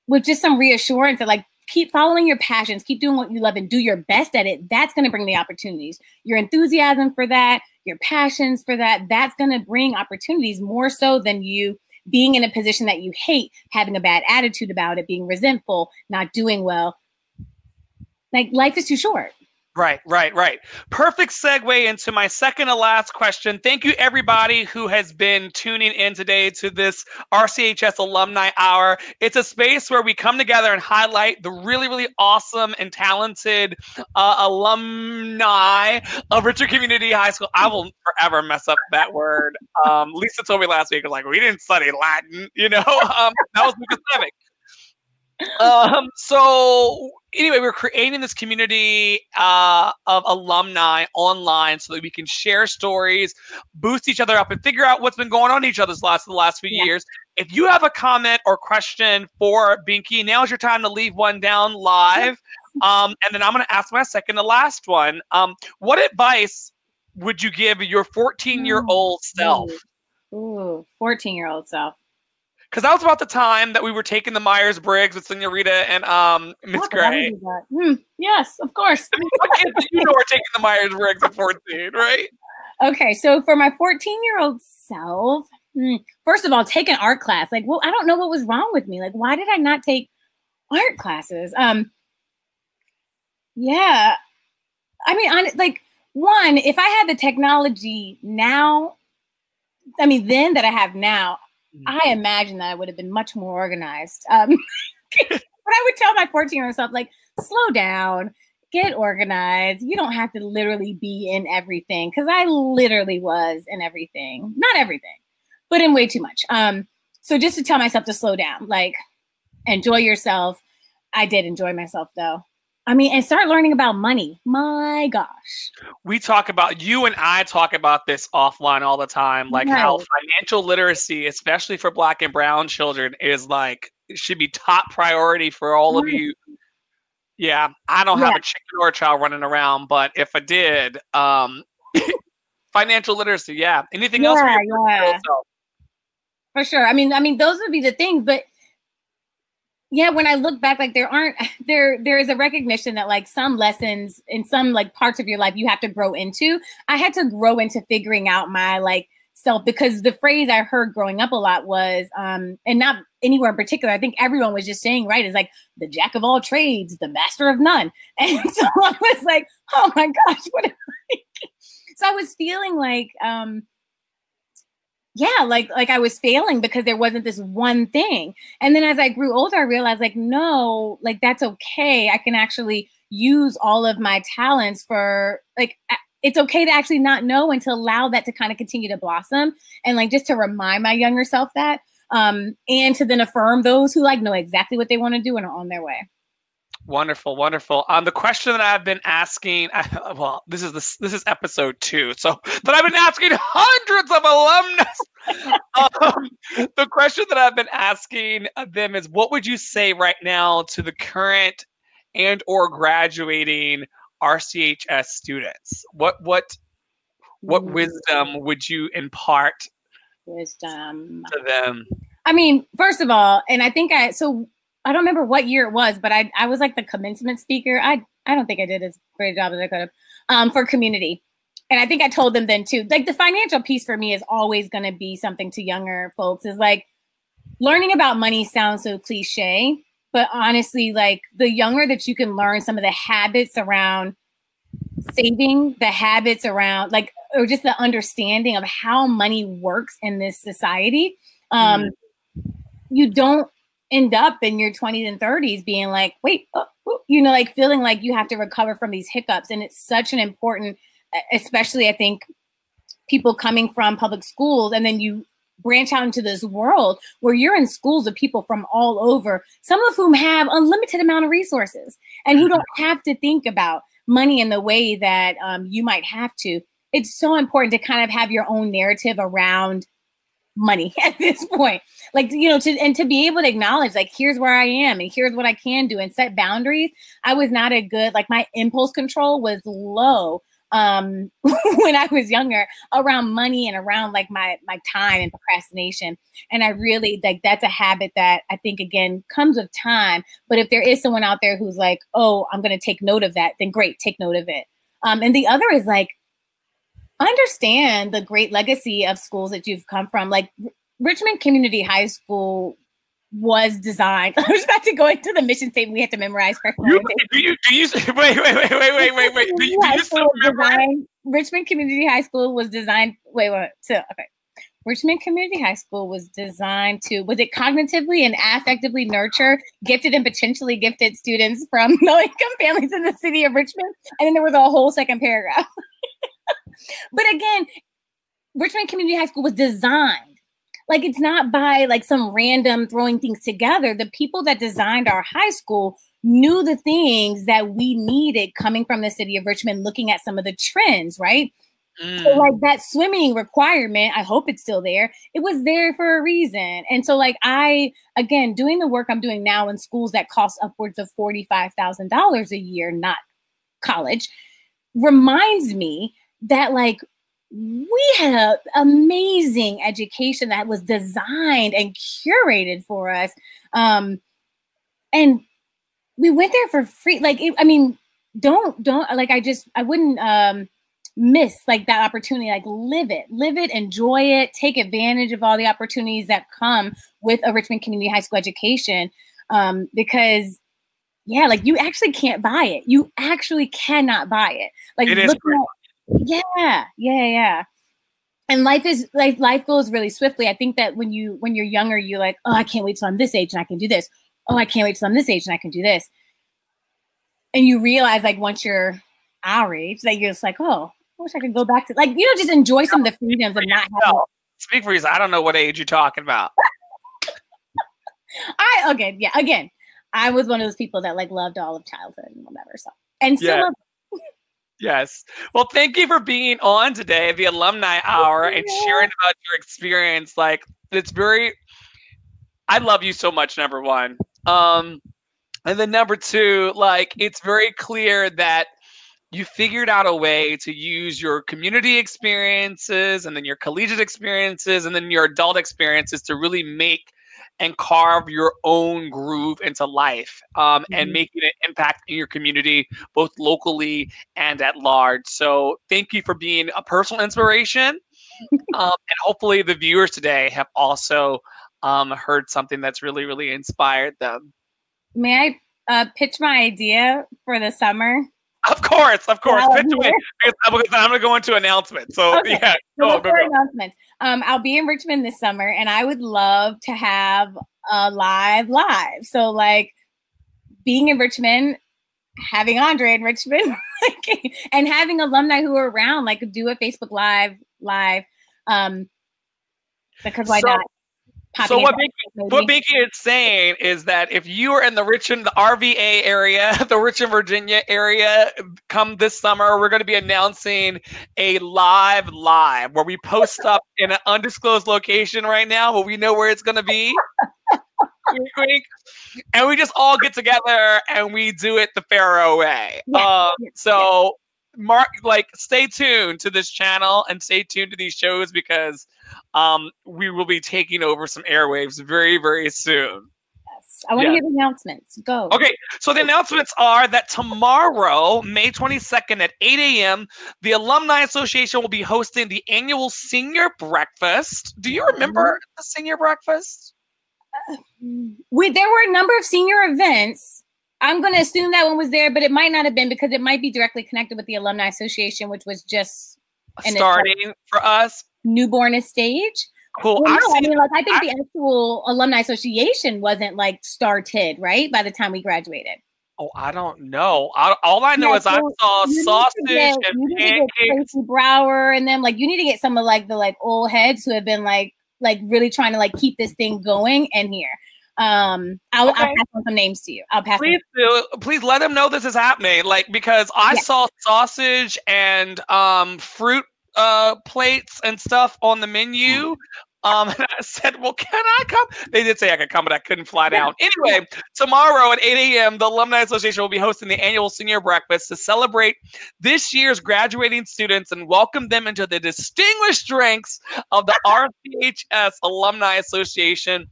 with just some reassurance that like, keep following your passions, keep doing what you love and do your best at it. That's going to bring the opportunities. Your enthusiasm for that, your passions for that, that's going to bring opportunities more so than you being in a position that you hate, having a bad attitude about it, being resentful, not doing well. Like life is too short. Right. Perfect segue into my second to last question. Thank you, everybody who has been tuning in today to this RCHS Alumni Hour. It's a space where we come together and highlight the really, really awesome and talented alumni of Richmond Community High School. I will forever mess up that word. Lisa told me last week, like, we didn't study Latin, that was Lucas So anyway, we're creating this community of alumni online so that we can share stories, boost each other up, and figure out what's been going on in each other's lives for the last few years. If you have a comment or question for Binky, now's your time to leave one down live. And then I'm going to ask my second to last one. What advice would you give your 14-year-old self? Ooh, 14-year-old self. Because that was about the time that we were taking the Myers-Briggs with Senorita and Miss Gray. Yes, of course. I mean, what kids do you know are taking the Myers-Briggs at 14, right? Okay, so for my 14-year-old self, first of all, take an art class. Like, well, I don't know what was wrong with me. Like, why did I not take art classes? Yeah. I mean, one, if I had the technology now, then that I have now, I imagine that I would have been much more organized. But I would tell my 14-year-old self, like, slow down, get organized. You don't have to literally be in everything, because I literally was in everything. Not everything, but in way too much. So just to tell myself to slow down, like, enjoy yourself. I did enjoy myself, though. And start learning about money. My gosh. You and I talk about this offline all the time, like how financial literacy, especially for Black and brown children, is should be top priority for all of you. Yeah, I don't have a chicken or a child running around, but if I did, financial literacy, yeah. Anything else for your For sure. Those would be the things, but yeah, when I look back, like there is a recognition that like some lessons in some like parts of your life you have to grow into. I had to grow into figuring out my like self, because the phrase I heard growing up a lot was, and not anywhere in particular, I think everyone was just saying, right, is like the jack of all trades, the master of none. And so I was like, oh my gosh, what am I? So I was feeling like, like I was failing because there wasn't this one thing. And then as I grew older, I realized like, no, like that's okay. I can actually use all of my talents for like, it's okay to actually not know and to allow that to kind of continue to blossom. And like, just to remind my younger self that, and to then affirm those who like know exactly what they want to do and are on their way. Wonderful, wonderful. The question that I've been asking, this is episode 2, so that I've been asking hundreds of alumnus. The question that I've been asking them is, what would you say right now to the current and or graduating RCHS students? What wisdom would you impart to them? I mean, first of all, and I think I don't remember what year it was, but I was like the commencement speaker. I don't think I did as great a job as I could have for community. And I think I told them then too, like the financial piece for me is always going to be something to younger folks, is like learning about money sounds so cliche, but honestly, like the younger that you can learn some of the habits around saving, the habits around like, or just the understanding of how money works in this society, you don't end up in your 20s and 30s being like, wait, like feeling like you have to recover from these hiccups. And it's such an important, especially I think people coming from public schools, and then you branch out into this world where you're in schools of people from all over, some of whom have unlimited amount of resources and who don't have to think about money in the way that you might have to. It's so important to kind of have your own narrative around money at this point, like, to be able to acknowledge like, here's where I am and here's what I can do and set boundaries. I was not a good, like my impulse control was low when I was younger around money and around like my time and procrastination. And I really like, that's a habit that I think again comes with time. But if there is someone out there who's like, oh, I'm going to take note of that, then great, take note of it. And the other is like, understand the great legacy of schools that you've come from. Like Richmond Community High School was designed. I was about to go into the mission statement. We had to memorize first. Wait. Do you still remember? Richmond Community High School was designed. Richmond Community High School was designed to, was it cognitively and affectively nurture gifted and potentially gifted students from low-income families in the city of Richmond? And then there was a whole second paragraph. But again, Richmond Community High School was designed. Like, it's not by like some random throwing things together. The people that designed our high school knew the things that we needed coming from the city of Richmond, looking at some of the trends, right? So like that swimming requirement, I hope it's still there. It was there for a reason. And so like again, doing the work I'm doing now in schools that cost upwards of $45,000 a year, not college, reminds me that like we had an amazing education that was designed and curated for us. And we went there for free. Like, don't like, I wouldn't, miss like that opportunity. Like live it, enjoy it, take advantage of all the opportunities that come with a Richmond Community High School education. Because yeah, like you actually can't buy it. You actually cannot buy it. Like it is yeah. And life goes really swiftly. I think that when you're younger, you're like, oh, I can't wait till I'm this age and I can do this. Oh, I can't wait till I'm this age and I can do this. And you realize like once you're our age, like you're just like, oh, I wish I could go back to, like, just enjoy some of the freedoms and not have. Speak for yourself. I don't know what age you're talking about. Again, I was one of those people that like loved all of childhood and whatever. So, and still love it. Yes. Well, thank you for being on today, the Alumni Hour, and sharing about your experience. Like, I love you so much, number one. And then number two, like, it's very clear that you figured out a way to use your community experiences and then your collegiate experiences and then your adult experiences to really make and carve your own groove into life, and making an impact in your community, both locally and at large. So thank you for being a personal inspiration. And hopefully the viewers today have also heard something that's really, really inspired them. May I pitch my idea for the summer? Of course. Pitch away, because I'm going to go into announcements. So okay. Yeah, go. Announcements. I'll be in Richmond this summer, and I would love to have a live. So like being in Richmond, having Andre in Richmond, and having alumni who are around, like do a Facebook Live. Because why not? So what Binky is saying is that if you are in the RVA area, the Richmond, Virginia area, come this summer, we're going to be announcing a live where we post up in an undisclosed location right now, but we know where it's going to be. And we just all get together and we do it the Pharaoh way. Stay tuned to this channel and stay tuned to these shows, because we will be taking over some airwaves very, very soon. Yes. I want to hear the announcements. Go. Okay. So the announcements are that tomorrow, May 22nd at 8 a.m., the Alumni Association will be hosting the annual Senior Breakfast. Do you remember the Senior Breakfast? There were a number of senior events. I'm going to assume that one was there, but it might not have been, because it might be directly connected with the Alumni Association, which was just starting for us. Newborn stage. Cool. Well, I think the actual Alumni Association wasn't like started, right? By the time we graduated. Oh, I don't know. All I know is I saw sausage and pancakes. Tracy Brower, and then like you need to get some of like the like old heads who have been like really trying to like keep this thing going in here. I'll pass on some names to you. Please let them know this is happening. Like, because I saw sausage and fruit plates and stuff on the menu. And I said, well, can I come? They did say I could come, but I couldn't fly down. Anyway, tomorrow at 8 a.m., the Alumni Association will be hosting the annual Senior Breakfast to celebrate this year's graduating students and welcome them into the distinguished ranks of the RCHS Alumni Association.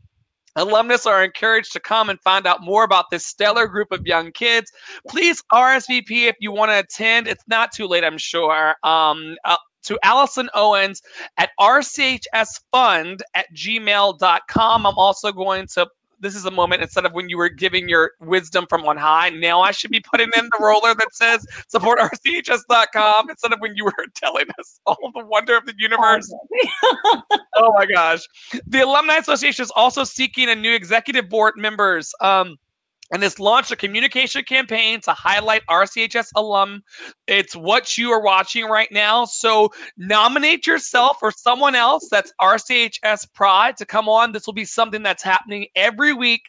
Alumnus are encouraged to come and find out more about this stellar group of young kids. Please RSVP if you want to attend. It's not too late, I'm sure. To Allison Owens at rchsfund@gmail.com. I'm also going to this is a moment, instead of when you were giving your wisdom from on high, now I should be putting in the roller that says support rchs.com instead of when you were telling us all the wonder of the universe. Oh my gosh. The Alumni Association is also seeking a new executive board members. And it's launched a communication campaign to highlight RCHS alum. It's what you are watching right now. So nominate yourself or someone else that's RCHS Pride to come on. This will be something that's happening every week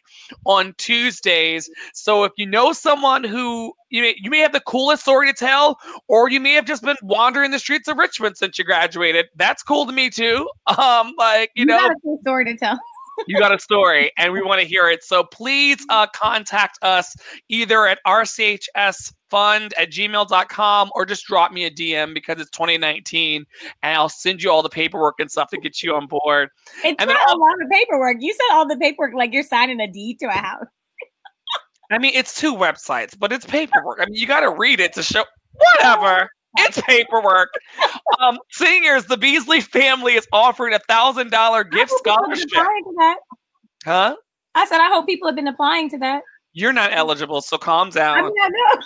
on Tuesdays. So if you know someone who you may have the coolest story to tell, or you may have just been wandering the streets of Richmond since you graduated. That's cool to me too. You got a cool story to tell. You got a story and we want to hear it. So please contact us either at rchsfund@gmail.com or just drop me a DM because it's 2019 and I'll send you all the paperwork and stuff to get you on board. It's and not a lot of paperwork. You said all the paperwork like you're signing a deed to a house. I mean, it's 2 websites, but it's paperwork. I mean, you got to read it to show whatever. It's paperwork. Seniors, the Beasley family is offering $1,000 gift scholarship. Huh? I said, I hope people have been applying to that. You're not eligible, so calm down. I mean, I know.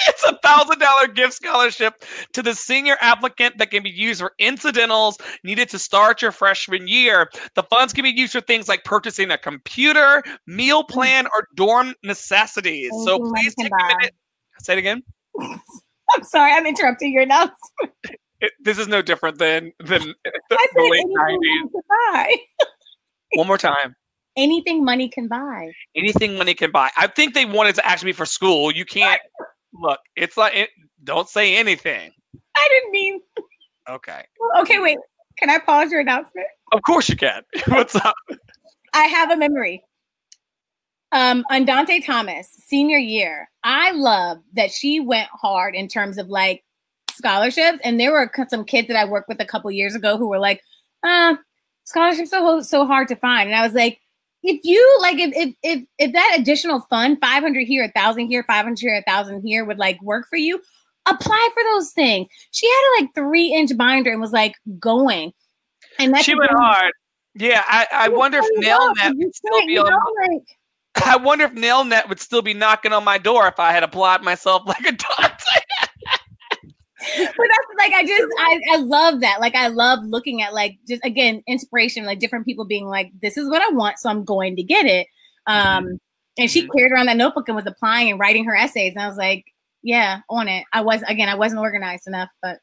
It's $1,000 gift scholarship to the senior applicant that can be used for incidentals needed to start your freshman year. The funds can be used for things like purchasing a computer, meal plan, or dorm necessities. So please take a minute. Say it again. I'm sorry, I'm interrupting your announcement. This is no different than the late 90s. One more time. Anything money can buy. Anything money can buy. I think they wanted to actually be for school. You can't look. It's like don't say anything. I didn't mean. Okay. Okay, wait. Can I pause your announcement? Of course you can. What's up? I have a memory. Andante Thomas, senior year. I love that she went hard in terms of like scholarships. And there were some kids that I worked with a couple years ago who were like, scholarships are so hard to find. And I was like, if you like, if that additional fund, 500 here, 1,000 here, 500 here, 1,000 here would like work for you, apply for those things. She had a like 3-inch binder and was like going. And that she went hard. Yeah. I wonder if Nailnet would still be on. I wonder if Nailnet would still be knocking on my door if I had applied myself like a Dante. But that's like, I love that. Like, I love looking at like, just again, inspiration, like different people being like, this is what I want, so I'm going to get it. And she cleared around that notebook and was applying and writing her essays. And I was like, yeah, on it. I wasn't organized enough, but.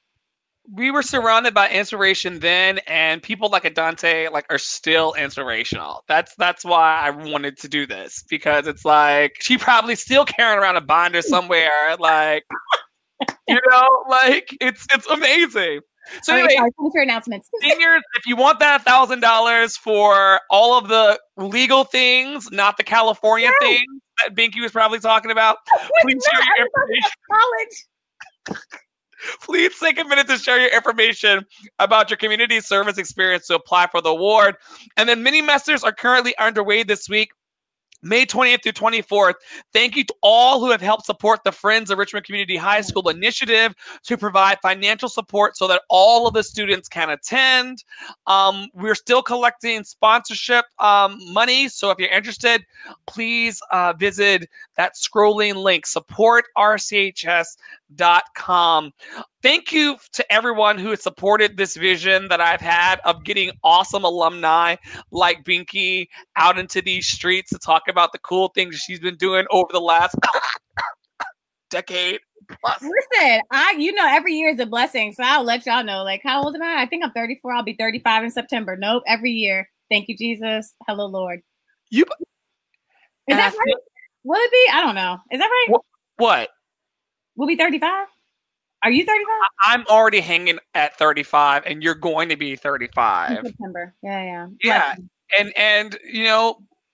We were surrounded by inspiration then, and people like Adante like are still inspirational. That's why I wanted to do this, because it's like she probably still carrying around a binder somewhere, like like it's amazing. So anyway, your announcements. Seniors, if you want that $1,000 for all of the legal things, not the California things that Binky was probably talking about, please share your information. College. Please take a minute to share your information about your community service experience to apply for the award. And then mini semesters are currently underway this week, May 20th through 24th. Thank you to all who have helped support the Friends of Richmond Community High School initiative to provide financial support so that all of the students can attend. We're still collecting sponsorship money. So if you're interested, please visit that scrolling link, supportrchs.com. Thank you to everyone who has supported this vision that I've had of getting awesome alumni like Binky out into these streets to talk about the cool things she's been doing over the last decade plus. Listen, every year is a blessing, so I'll let y'all know. Like, how old am I? I think I'm 34. I'll be 35 in September. Nope, every year. Thank you, Jesus. Hello, Lord. Is that right? Will it be? I don't know. Is that right? What? We'll be 35? Are you 35? I'm already hanging at 35, and you're going to be 35. In September. Yeah. Yeah. And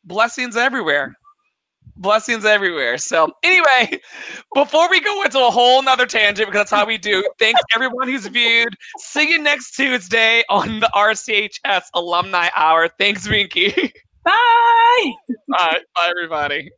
blessings everywhere. Blessings everywhere. So anyway, before we go into a whole nother tangent, because that's how we do, thanks everyone who's viewed. See you next Tuesday on the RCHS Alumni Hour. Thanks, Binky. Bye. Bye, everybody.